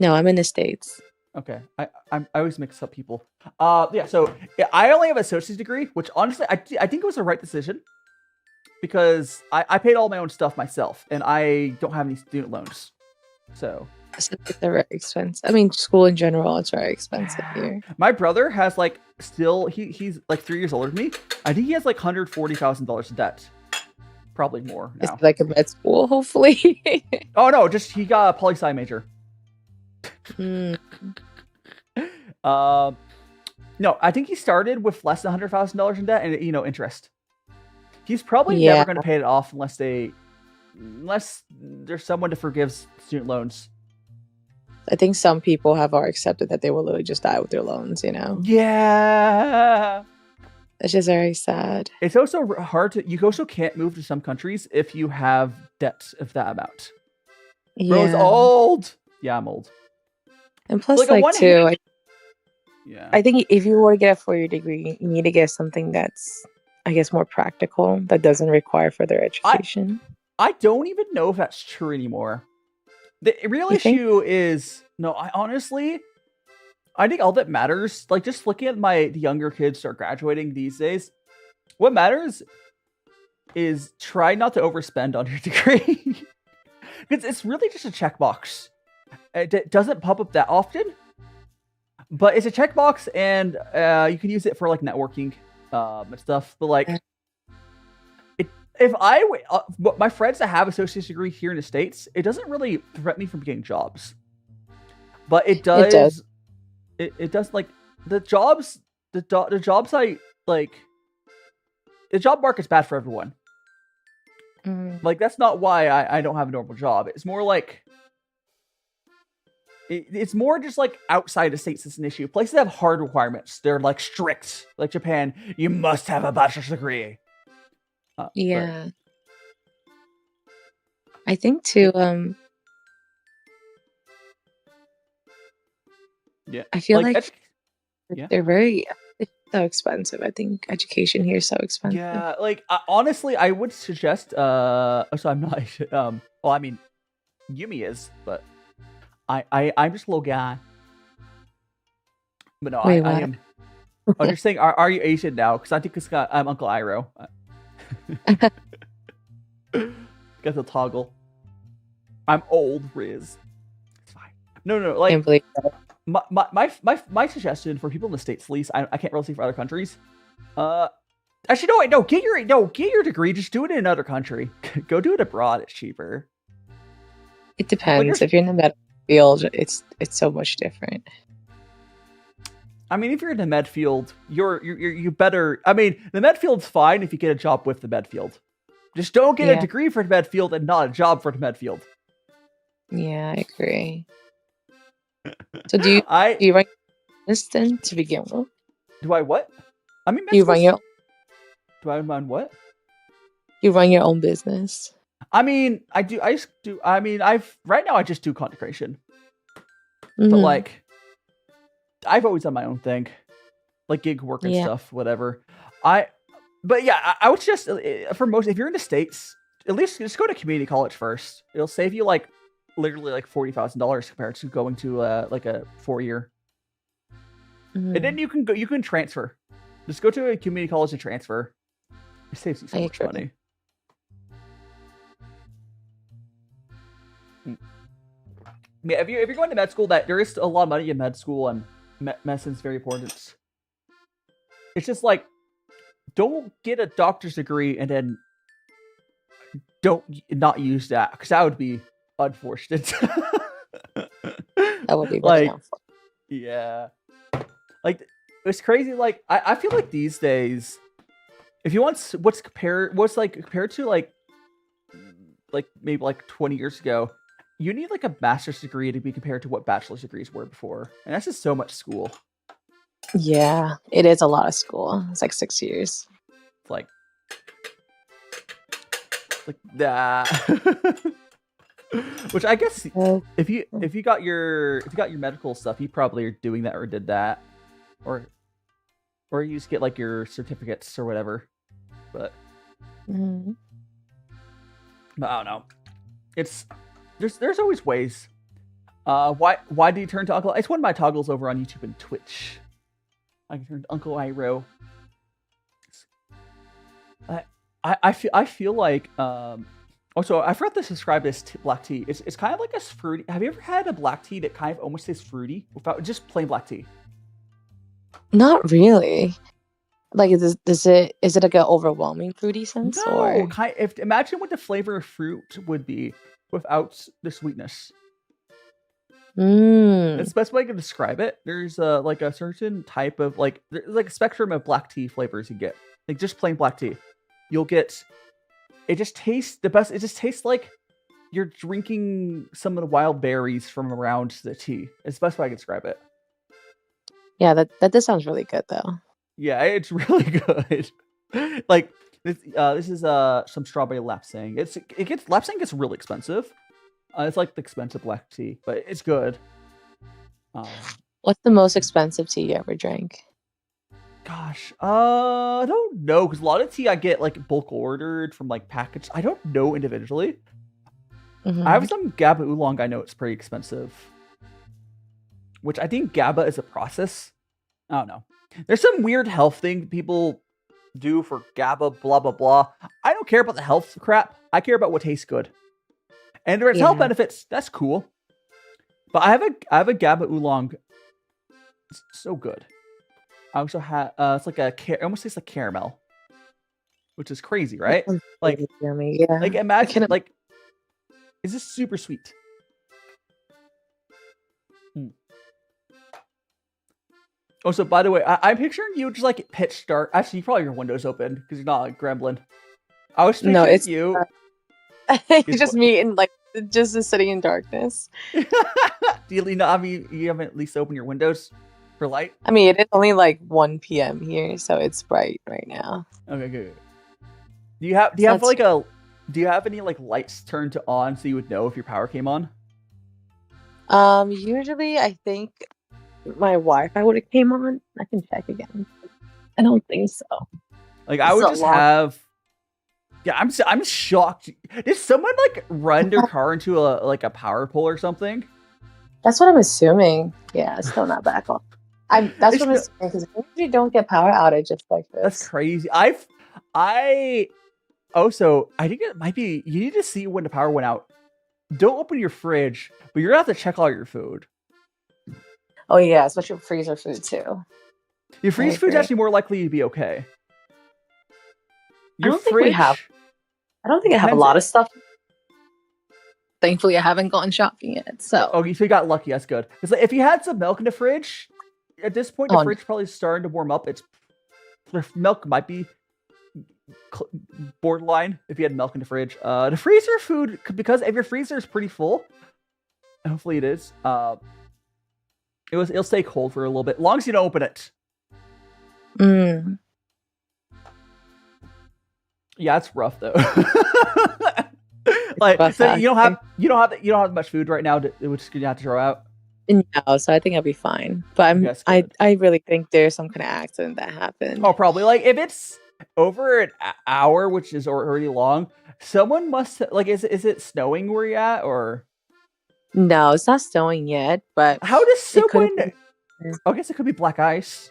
No, I'm in the States. Okay. I always mix up people. Yeah. So I only have an associate's degree, which honestly I think it was the right decision. Because I paid all my own stuff myself, and I don't have any student loans. So they're very expensive. I mean, school in general, it's very expensive here. My brother has like still he's like 3 years older than me. I think he has like $140,000 in debt, probably more now. It's like a med school, hopefully. Oh no, just he got a poli-sci major. No, I think he started with less than $100,000 in debt, and interest. He's probably never going to pay it off unless there's someone to forgive student loans. I think some people have already accepted that they will literally just die with their loans, Yeah. It's just very sad. It's also hard you also can't move to some countries if you have debt of that amount. Yeah. Bro's old. Yeah, I'm old. And plus, I think if you want to get a 4-year degree, you need to get something that's, I guess, more practical, that doesn't require further education. I don't even know if that's true anymore. The real issue is, I think all that matters, like just looking at the younger kids start graduating these days, what matters is try not to overspend on your degree. Because it's really just a checkbox. It doesn't pop up that often, but it's a checkbox, and you can use it for like networking. And stuff, but like, if my friends that have associate's degree here in the States, it doesn't really prevent me from getting jobs, but it does. It does like the jobs I like. The job market's bad for everyone. Like that's not why I don't have a normal job. It's more like. It's more just like outside the States it's an issue. Places have hard requirements. They're like strict. Like Japan, you must have a bachelor's degree. Yeah. I think too, yeah. I feel like they're very so expensive. I think education here is so expensive. Yeah, like honestly, I would suggest so I'm not well, I mean Yumi is, but I'm just a little guy. But no, Wait, I am. Oh, you're saying, are you Asian now? Because I think I'm Uncle Iroh. Get the toggle. I'm old, Riz. It's fine. No. Like my suggestion for people in the States, at least, I can't really see for other countries. Actually, no. Get your degree. Just do it in another country. Go do it abroad. It's cheaper. It depends. If you're in the medical field, it's so much different. I mean, if you're in the med field, you better. I mean, the med field's fine if you get a job with the med field. Just don't get a degree for the med field and not a job for the med field. Yeah, I agree. So do you run your business then to begin with? Do I what? I mean, do you run your? Do I run what? You run your own business. I mean, I do. I just do. I mean, right now I just do content creation, but like, I've always done my own thing, like gig work and stuff, whatever. But yeah, I would just for most, if you're in the States, at least just go to community college first. It'll save you like literally like $40,000 compared to going to like a 4-year. And then you can transfer. Just go to a community college and transfer. It saves you so much money. Yeah, if you're going to med school, that there is a lot of money in med school, and medicine's very important. It's just like, don't get a doctor's degree and then not use that, because that would be unfortunate. That would be really helpful. Yeah, like it's crazy. Like I feel like these days, if you want what's compared to like maybe like 20 years ago, you need like a master's degree to be compared to what bachelor's degrees were before, and that's just so much school. Yeah, it is a lot of school. It's like 6 years. like that. Which I guess if you got your medical stuff, you probably are doing that or did that, or you just get like your certificates or whatever. But I don't know. It's there's always ways. Why do you turn to Uncle? It's one of my toggles over on YouTube and Twitch. I can turn to Uncle Iroh. I feel like also, I forgot to describe this black tea. It's kind of like a fruity. Have you ever had a black tea that kind of almost tastes fruity without just plain black tea? Not really. Like, is it like an overwhelming fruity sense? No, or imagine what the flavor of fruit would be without the sweetness. It's the best way I can describe it. There's like a certain type of there's like a spectrum of black tea flavors you get. Like just plain black tea, you'll get. It just tastes the best. It just tastes like you're drinking some of the wild berries from around the tea. It's the best way I can describe it. Yeah, that does sounds really good though. Yeah, it's really good. Like this is some strawberry lapsang. Lapsang gets really expensive. It's like the expensive black tea, but it's good. What's the most expensive tea you ever drank? Gosh, I don't know, because a lot of tea I get like bulk ordered from like packaged. I don't know individually. I have some GABA oolong. I know it's pretty expensive, which I think GABA is a process. I don't know. There's some weird health thing people do for GABA, blah blah blah. I don't care about the health crap. I care about what tastes good, and there's health benefits. That's cool. But I have a GABA oolong. It's so good. I also have it's like it almost tastes like caramel, which is crazy, right? Like, yummy. Yeah. Like imagine like, is this super sweet? Also, by the way, I'm picturing you just like pitch dark. Actually, you probably have your windows open because you're not like gremlin. I was picturing you. It's just me and like just sitting in darkness. Do you haven't at least opened your windows for light? I mean, it is only like 1 p.m. here, so it's bright right now. Okay, good. Do you have any like lights turned to on so you would know if your power came on? Usually I think my Wi-Fi would have came on. I can check again. I don't think so. Like I would just have. Yeah, I'm shocked. Did someone like run their car into a power pole or something? That's what I'm assuming. Yeah, it's still not back on. That's what I'm assuming, because I usually don't get power outages like this. That's crazy. I think it might be you need to see when the power went out. Don't open your fridge, but you're gonna have to check all your food. Oh yeah, especially freezer food too. Your freeze food's actually more likely to be okay. I don't think I have a lot of stuff. Thankfully, I haven't gone shopping yet. So you got lucky. That's good. It's like if you had some milk in the fridge, at this point, the fridge is probably starting to warm up. The milk might be borderline if you had milk in the fridge. The freezer food, because if your freezer is pretty full, hopefully it is. It'll stay cold for a little bit, as long as you don't open it. Yeah, it's rough though. So you don't have much food right now, which you have to throw out. No, so I think I'll be fine. But I really think there's some kind of accident that happened. Oh, probably. Like if it's over an hour, which is already long, someone must is it snowing where you're at or? No, it's not snowing yet. But how does someone? I guess it could be black ice.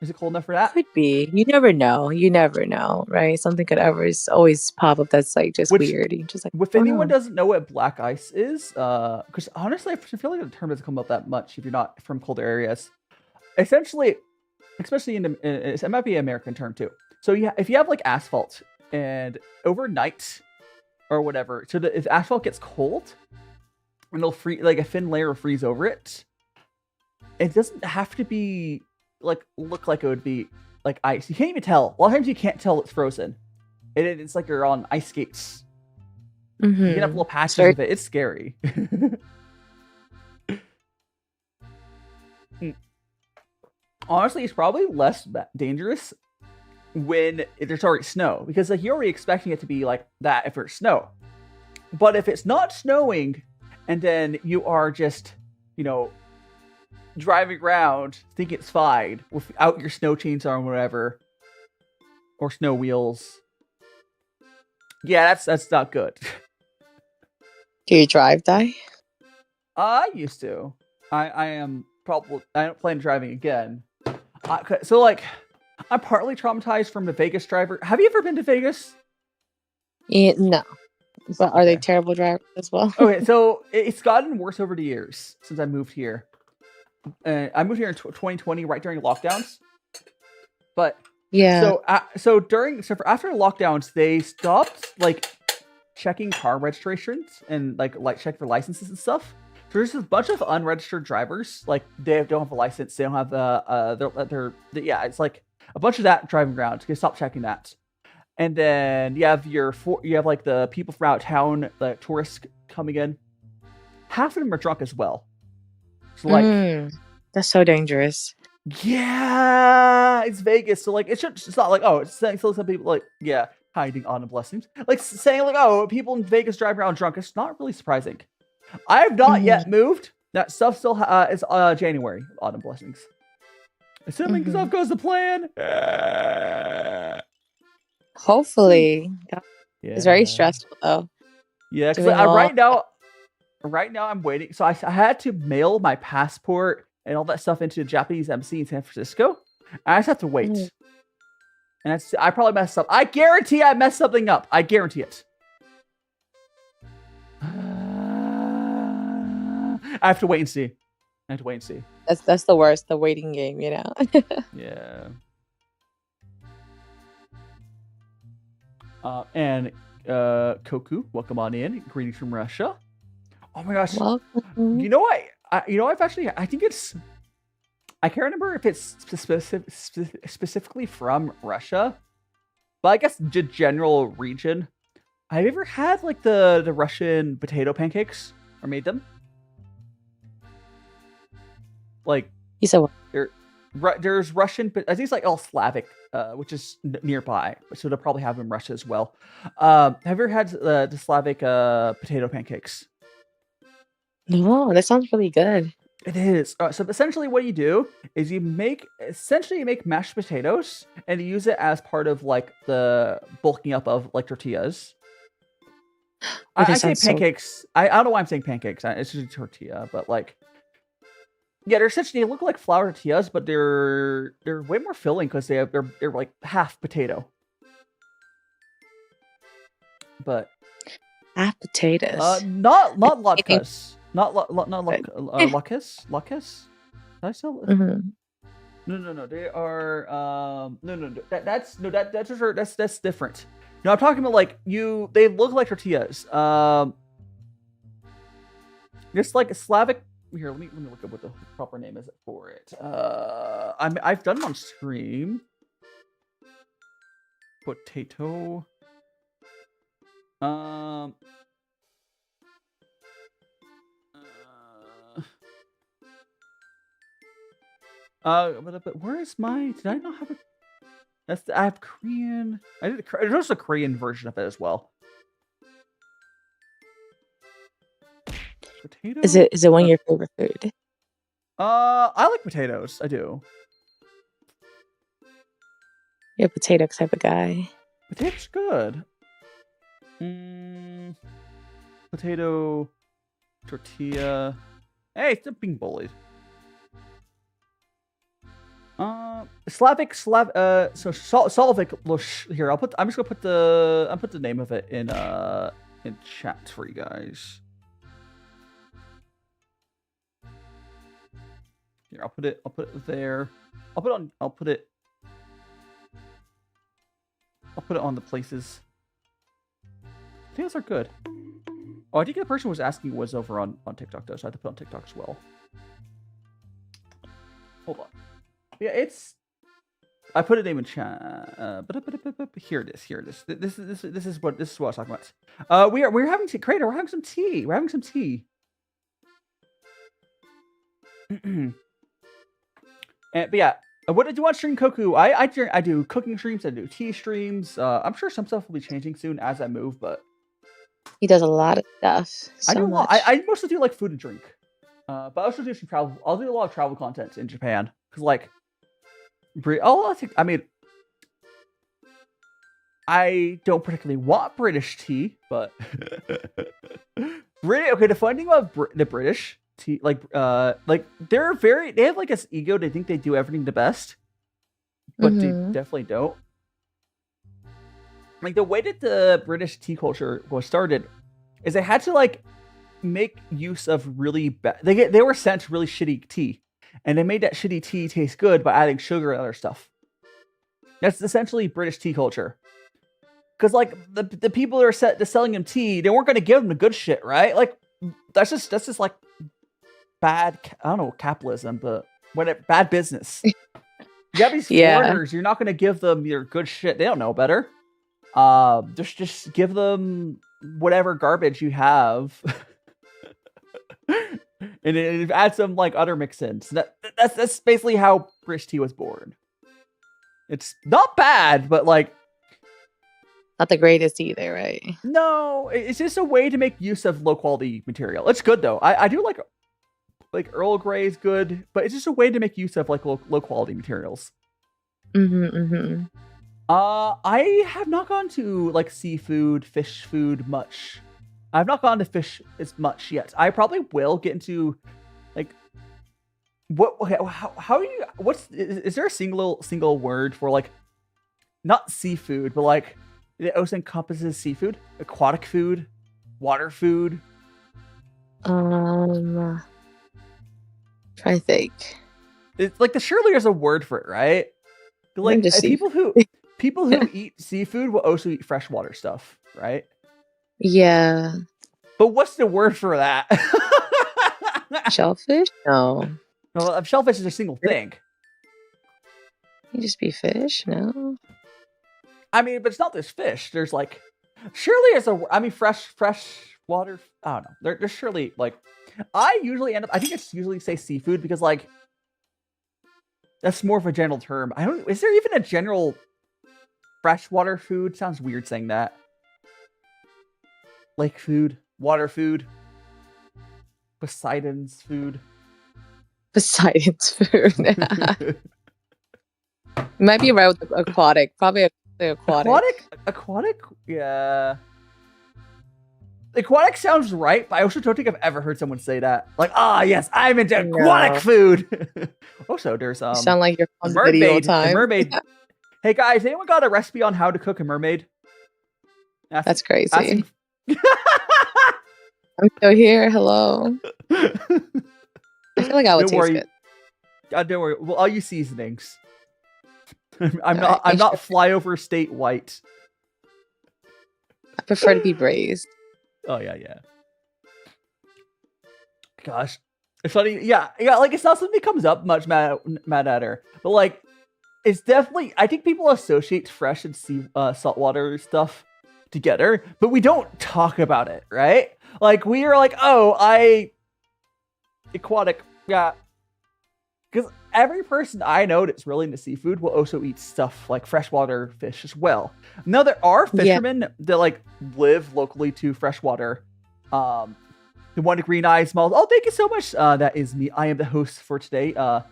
Is it cold enough for that? Could be. You never know. Right? Something could always pop up that's like just weird. You just like. If anyone doesn't know what black ice is, because honestly, I feel like the term doesn't come up that much if you're not from colder areas. Essentially, especially it might be an American term too. So if you have like asphalt and overnight or whatever, so if asphalt gets cold and it'll freeze, like a thin layer will freeze over it. It doesn't have to be. Look like it would be like ice. You can't even tell. A lot of times you can't tell it's frozen. It's like you're on ice skates. You can have little patches of it. It's scary. Honestly, it's probably less dangerous when there's already snow, because like you're already expecting it to be like that if there's snow. But if it's not snowing, and then you are just, driving around thinking it's fine without your snow chains on or whatever, or snow wheels. Yeah, that's not good. Do you drive, Dai? I used to. I am probably. I don't plan on driving again. So like, I'm partly traumatized from the Vegas driver. Have you ever been to Vegas? Yeah, no. But are they Okay. terrible drivers as well? Okay, so it's gotten worse over the years since I moved here. I moved here in 2020, right during lockdowns. But Yeah. so after the lockdowns, they stopped like checking car registrations and like check for licenses and stuff. So there's a bunch of unregistered drivers. Like they don't have a license. They don't have it's like a bunch of that driving around. They stop checking that. And then you have like the people from out of town, the tourists coming in. Half of them are drunk as well. So like, that's so dangerous. Yeah, it's Vegas. So like, it's not like, oh, it's saying so some people like, yeah, hiding on the blessings. Like saying like, oh, people in Vegas drive around drunk. It's not really surprising. I have not yet moved. That stuff still is January. Autumn blessings. Assuming stuff goes to plan. Hopefully. Yeah. It's very stressful though. Yeah, because right now I'm waiting. So I had to mail my passport and all that stuff into the Japanese embassy in San Francisco. I just have to wait. And I probably messed up. I guarantee I messed something up. I guarantee it. I have to wait and see. That's the worst, the waiting game, Yeah. And Koku, welcome on in. Greetings from Russia. Oh my gosh. Welcome. You know what? I think it's. I can't remember if it's specifically from Russia, but I guess the general region. Have you ever had like the Russian potato pancakes or made them? Like You said what? There's Russian, but I think it's like all Slavic, which is nearby, so they'll probably have them in Russia as well. Have you ever had the Slavic potato pancakes? No, that sounds really good. It is. So essentially what you do is you make mashed potatoes and you use it as part of like the bulking up of like tortillas. I say pancakes. I don't know why I'm saying pancakes. It's just a tortilla, but like, yeah, they're essentially, they look like flour tortillas, but they're way more filling because they're like half potato. But half potatoes. Not latkes. Not latkes. Latkes. Did I sell it? No. They are no. That's different. No, I'm talking about like they look like tortillas. Just like a Slavic. Here, let me look up what the proper name is for it. I've done it on stream. Potato. But where is my? Did I not have it? I have Korean. There's a Korean version of it as well. Potato? Is it one of your favorite food? I like potatoes. I do. You're a potato type of guy. Potatoes good. Potato, tortilla. Hey, it's being bullied. Slavic. So Slavic. Here, I'm just gonna put the name of it in chat for you guys. Here, I'll put it there. I'll put it on the places. Potatoes are good. Oh, I think the person was asking was over on TikTok though, so I have to put on TikTok as well. Hold on. Yeah, I put a name in chat. Here it is. This is what I was talking about. We're having tea. Crater, we're having some tea. But yeah, What did you want to stream, Koku? I do cooking streams. I do tea streams. I'm sure some stuff will be changing soon as I move, but He does a lot of stuff. I do So a lot. much. I mostly do like food and drink. But I also do some travel. I'll do a lot of travel content in Japan because like, I mean, I don't particularly want British tea, but okay. The funny thing about the British tea, like they have like this ego. They think they do everything the best, but they definitely don't. Like the way that the British tea culture was started is they had to like make use of really bad. They were sent really shitty tea, and they made that shitty tea taste good by adding sugar and other stuff. That's essentially British tea culture. Because like the people that are selling them tea, they weren't going to give them the good shit, right? Like that's just like bad. I don't know capitalism, but bad business. You got these foreigners. You're not going to give them your good shit. They don't know better. Just give them whatever garbage you have, and add some like other mix-ins. That's basically how British tea was born. It's not bad, but like. Not the greatest either, right? No, it's just a way to make use of low quality material. It's good though. I do like Earl Grey is good, but it's just a way to make use of like low quality materials. I have not gone to like seafood, fish food much. I've not gone to fish as much yet. I probably will get into like what? Okay, how do you? Is there a single word for like not seafood, but like it also encompasses seafood, aquatic food, water food? Trying to think. It's like surely there's a word for it, right? Like people who eat seafood will also eat freshwater stuff, right? Yeah. But what's the word for that? Shellfish? No. No, shellfish is a single thing. You just be fish? No. I mean, but it's not just fish. There's like, surely there's fresh water. I don't know. There's surely like, I think it's usually say seafood because like, that's more of a general term. Is there even a general freshwater food? Sounds weird saying that. Lake food, water food, Poseidon's food. Poseidon's food. Might be right with aquatic. Probably aquatic. Aquatic? Yeah. Aquatic sounds right, but I also don't think I've ever heard someone say that. Like, yes, I'm into aquatic food. Also, there's you sound like you're on mermaid. Video time. A mermaid. Yeah. Hey guys, anyone got a recipe on how to cook a mermaid? That's crazy. I'm still here. Hello. I feel like I would taste it. Don't worry. Well, I'll use seasonings. I'm not flyover state white. I prefer to be braised. Oh yeah. Gosh, it's funny. Yeah. Like it's not something that comes up much, mad at her, but like it's definitely. I think people associate fresh and saltwater stuff together, but we don't talk about it, right? Like we are like, aquatic, yeah. Because every person I know that's really into seafood will also eat stuff like freshwater fish as well. Now there are fishermen that like live locally to freshwater. The one green eyes smalls. Oh, thank you so much. That is me. I am the host for today. Tahi.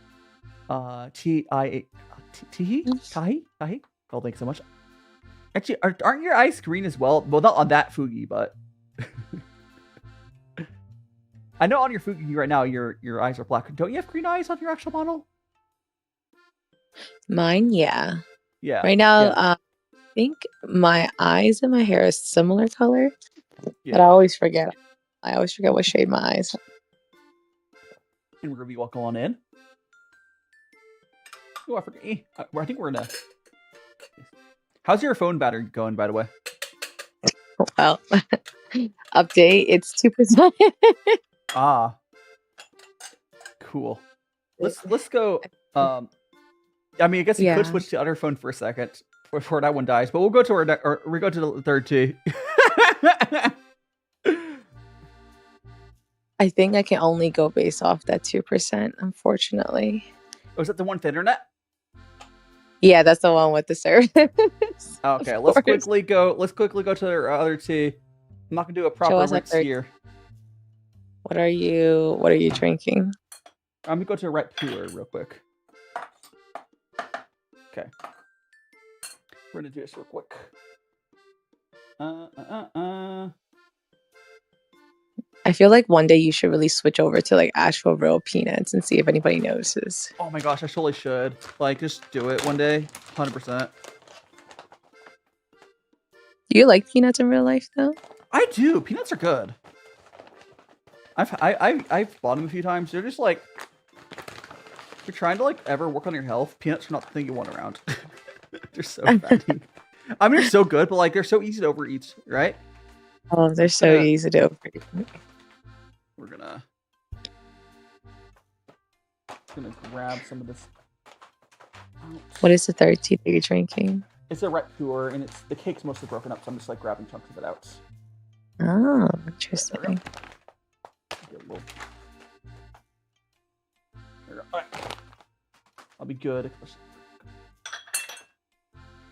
Oh, thanks so much. Actually, aren't your eyes green as well? Well, not on that Fugi, but I know on your Fugi right now, your eyes are black. Don't you have green eyes on your actual model? Mine, yeah. Yeah. Right now, I think my eyes and my hair is similar color, but I always forget. I always forget what shade my eyes are. And Ruby, welcome on in. Oh, I forget. I think we're in a... How's your phone battery going, by the way? Well, update, it's 2%. Cool. Let's go. I mean, I guess you could switch to the other phone for a second before that one dies, but we'll go to we go to the third T. I think I can only go based off that 2%, unfortunately. Was that the one with internet? Yeah, that's the one with the service. Okay, Of let's course. quickly go. Let's quickly go to our other tea. I'm not gonna do a proper us that rinse third. here. What are you drinking? I'm gonna go to right puerh real quick. Okay, we're gonna do this real quick. I feel like one day you should really switch over to like actual real peanuts and see if anybody notices. Oh my gosh, I totally should. Like, just do it one day, 100%. Do you like peanuts in real life though? I do. Peanuts are good. I've bought them a few times. They're just like, if you're trying to like ever work on your health, peanuts are not the thing you want around. They're so fattening. I mean, they're so good, but like they're so easy to overeat, right? Oh, they're so easy to overeat. We're gonna grab some of this. What is the third tea that you're drinking? It's a ret puerh, and the cake's mostly broken up, so I'm just like grabbing chunks of it out. Oh, interesting. There we go. Right. I'll be good.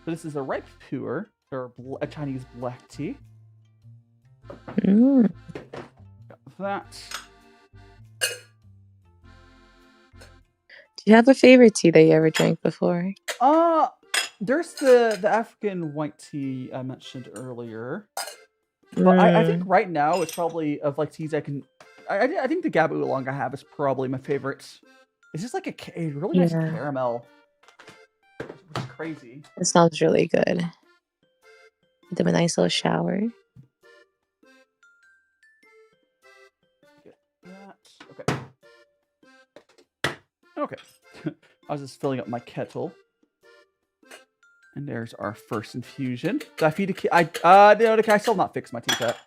So this is a ripe puerh, or a Chinese black tea. Mm. Got that. Do you have a favorite tea that you ever drank before? There's the African white tea I mentioned earlier. But I think right now it's probably of like teas I think the Gabu Oolong I have is probably my favorite. It's just like a really nice caramel. It's crazy. It sounds really good. Give them a nice little shower. Get that. Okay. I was just filling up my kettle. And there's our first infusion. Did I feed a kid? I still not fix my teacup.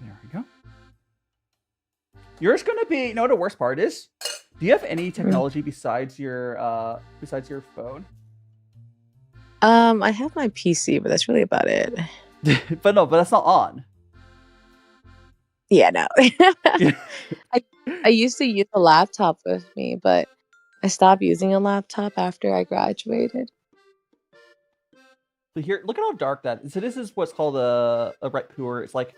There we go. Yours gonna be. You know what the worst part is? Do you have any technology besides your phone? I have my PC, but that's really about it. but that's not on. Yeah, no. I used to use a laptop with me, but I stopped using a laptop after I graduated. So here, look at how dark that is. So this is what's called a ret puerh. It's like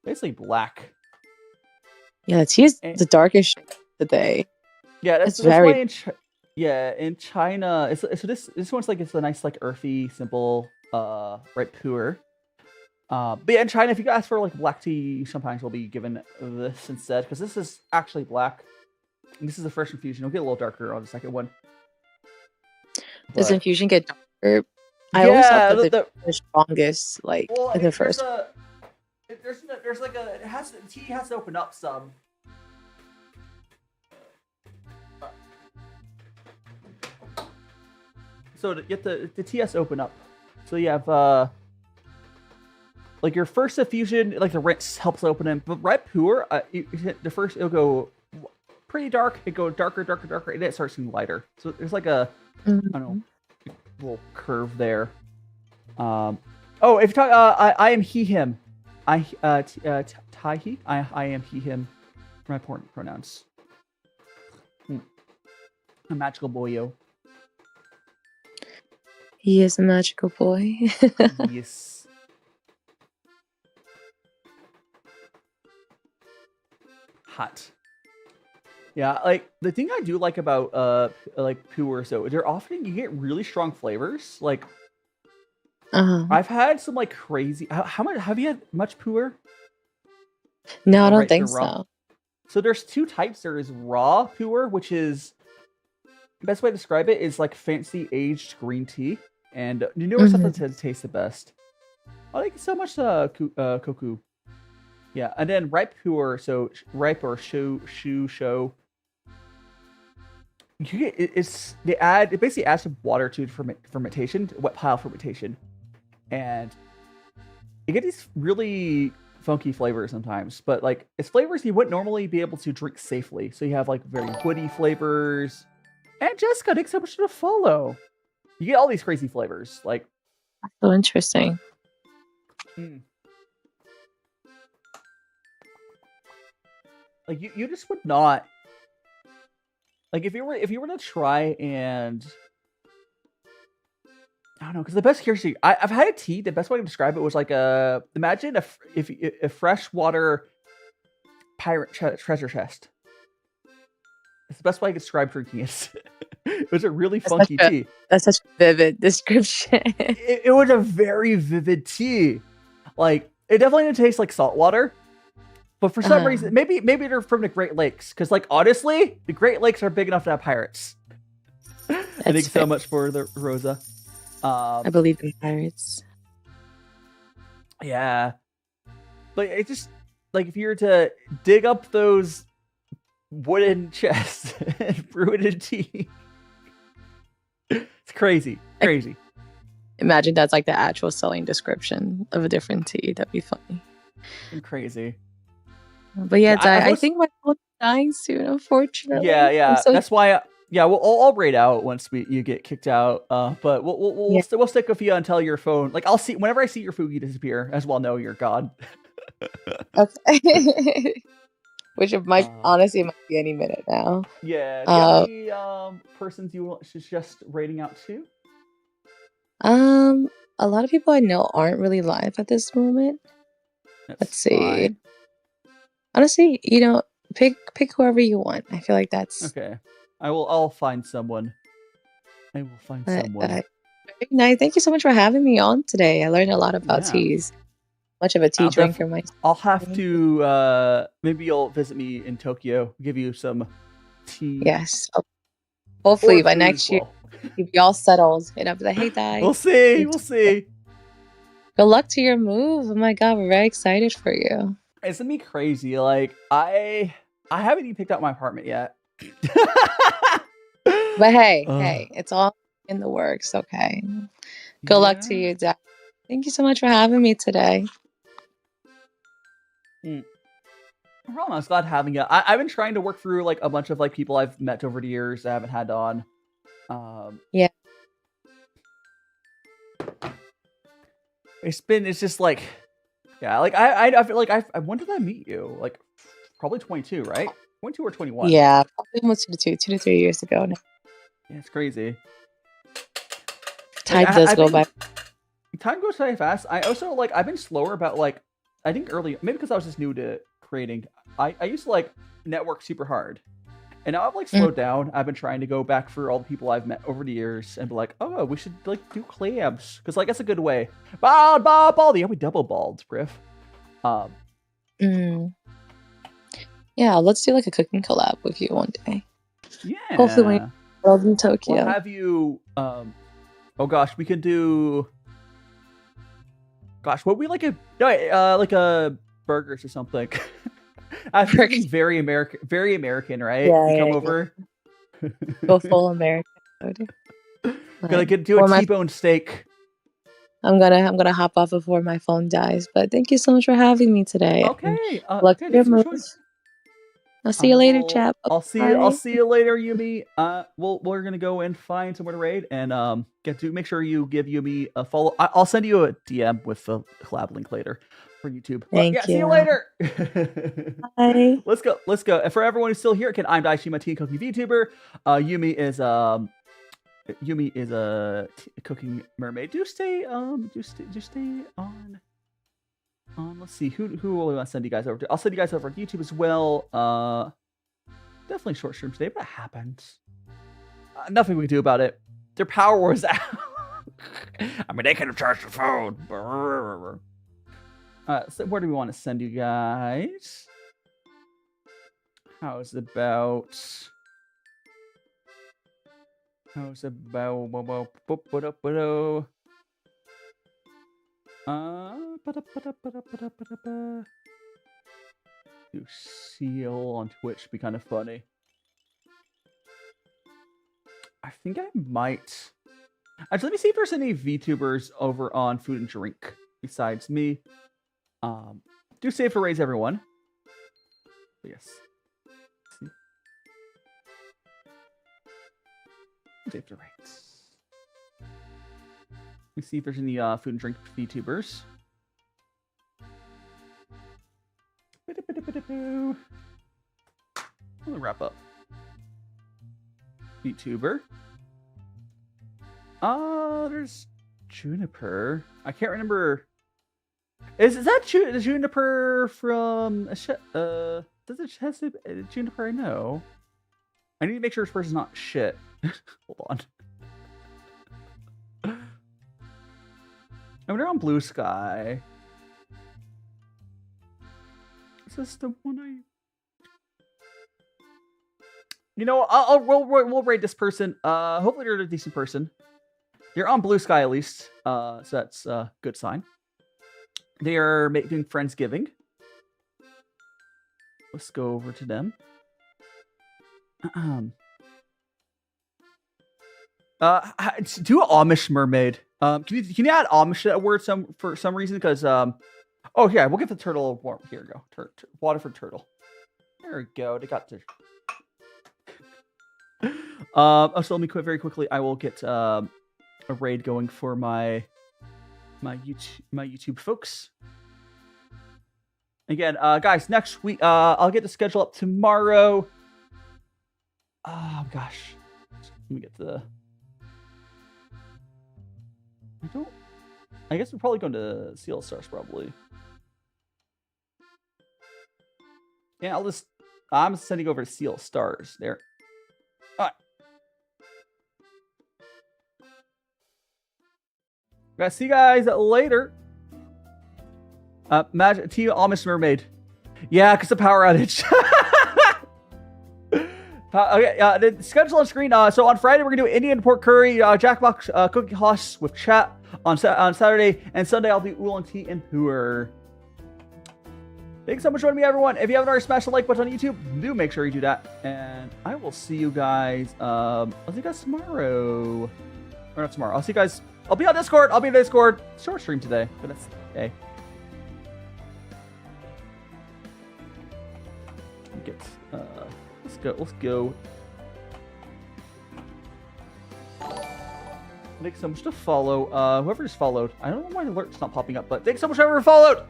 basically black. Yeah, it's the darkest today. Yeah, that's very. Why in China, so this one's like it's a nice like earthy, simple ret puerh. But yeah, in China, if you ask for like black tea, sometimes we'll be given this instead because this is actually black. And this is the first infusion. It'll get a little darker on the second one. Does infusion get darker? I always thought that the strongest, like in the first. There's like a tea has to open up some. So to get the tea has to open up. So you have like your first infusion, like the rinse helps open it. But ret puerh, the first it'll go pretty dark. It go darker, and then it starts getting lighter. So there's like a I don't know, little curve there. If you talk, I am he him. I he. I am he him. For my pronouns. A magical boyo. He is a magical boy. Yes. Hot. Yeah, like the thing I do like about like puerh, so they're often you get really strong flavors. Like I've had some like crazy. How much have you had much puerh? No, I don't think so. So there's two types. There is raw puerh, which is the best way to describe it is like fancy aged green tea, and you know something to taste the best. I like so much koku. Yeah, and then ripe puerh, so ripe or show. It basically adds some water to fermentation, wet pile fermentation, and you get these really funky flavors sometimes. But like it's flavors you wouldn't normally be able to drink safely. So you have like very woody flavors. And Jessica, thanks so much for the follow. You get all these crazy flavors, like so interesting. Like you just would not. Like if you were to try and I don't know, because the best here, I've had a tea. The best way to describe it was like imagine a freshwater pirate treasure chest. It's the best way I could describe drinking it. It was a really funky tea. That's such a vivid description. It was a very vivid tea. Like it definitely didn't taste like salt water, but for some reason, maybe they're from the Great Lakes. Because like honestly, the Great Lakes are big enough to have pirates. I think so much for the Rosa. I believe in pirates. Yeah, but it just like if you were to dig up those wooden chests and brew it in tea, it's crazy. Imagine that's like the actual selling description of a different tea. That'd be funny. And crazy. But yeah, I think my phone's dying soon, unfortunately. Yeah. That's why. I'll raid out once you get kicked out. But we'll stick with you until your phone. Like I'll see whenever I see your Fugi disappear, as well know you're gone. Okay. Which might honestly might be any minute now. Yeah. Do you have any persons you want just raiding out to? A lot of people I know aren't really live at this moment. Let's see. Fine. Honestly, pick whoever you want. I feel like that's okay. I'll find someone. I will find someone. Very nice. Thank you so much for having me on today. I learned a lot about teas. Much of a tea drinker myself. I'll have to maybe you'll visit me in Tokyo, give you some tea. Yes. Hopefully by next year you'll be all settled and I'll be like, hey guys. We'll see. Good luck to your move. Oh my god, we're very excited for you. It's gonna be crazy. Like I haven't even picked out my apartment yet. But hey, it's all in the works, okay? Good luck to you, Dad. Thank you so much for having me today. I was glad having you. I've been trying to work through like a bunch of like people I've met over the years I haven't had on. Yeah. It's just like, yeah, like I feel like when did I meet you? Like probably 22, right? 22 or 21? Yeah, probably almost 2 to 3 years ago now. Yeah, it's crazy. Time does go by. Time goes very fast. I also like I've been slower about like I think early maybe because I was just new to creating. I used to like network super hard. And now I've like slowed down. I've been trying to go back for all the people I've met over the years and be like, oh, we should like do collabs. Because like that's a good way. Bald. Yeah, we double bald, Briff. Yeah, let's do like a cooking collab with you one day. Yeah. Hopefully when you're in Tokyo. We'll have you oh gosh, we could do what we like a burgers or something. I think very American, right? Yeah, come over. Go full American. Gonna do a T-bone steak. I'm gonna hop off before my phone dies. But thank you so much for having me today. Okay. I'll see you later, chap. I'll see you later, Yumi. We're gonna go and find somewhere to raid and make sure you give Yumi a follow. I'll send you a DM with the collab link later for YouTube. Thank you. See you later. Bye. Let's go. And for everyone who's still here, again, I'm DaiShimaVT, cooking VTuber. Yumi is a cooking mermaid. Do stay on. Let's see who will we want to send you guys over to. I'll send you guys over to YouTube as well. Definitely short stream today, but it happens. Nothing we can do about it. Their power was out. I mean, they could have charged the phone. So where do we want to send you guys? How's about? Do seal on Twitch be kind of funny. I think I might. Actually, let me see if there's any VTubers over on Food and Drink besides me. Do save to raise everyone. Yes. Save to raise. Let me see if there's any Food and Drink VTubers. Let me wrap up. VTuber. There's Juniper. I can't remember. Is that Juniper from? Does it has Juniper? I know. I need to make sure this person's not shit. Hold on. I mean, they're on Blue Sky. Is this the one I? You know, we'll rate this person. Hopefully they're a decent person. They're on Blue Sky at least. So that's a good sign. They are doing Friendsgiving. Let's go over to them. Do Amish mermaid. Can you add Amish to that word for some reason? Because oh yeah, we'll get the turtle warm. Here we go. Water for turtle. There we go. They got the. So let me quit very quickly. I will get a raid going for my YouTube folks. Again, guys, next week I'll get the schedule up tomorrow. Oh gosh, let me get the. I guess we're probably going to Seal Stars probably. Yeah, I'm sending over to Seal Stars there. All right. Guys, see you guys later. Magic Team Amish Mermaid. Yeah, because of power outage. Okay, the schedule on screen. So on Friday we're gonna do Indian pork curry, jackbox cookie house with chat on Saturday, and Sunday I'll do oolong tea and puerh. Thanks so much for joining me, everyone. If you haven't already smashed the like button on YouTube, do make sure you do that. And I will see you guys. I'll see you guys tomorrow. Or not tomorrow. I'll see you guys. I'll be on Discord. I'll be in Discord. Short stream today, but that's okay. Let's go. Thanks so much to follow. Whoever just followed. I don't know why the alert's not popping up, but thanks so much whoever followed.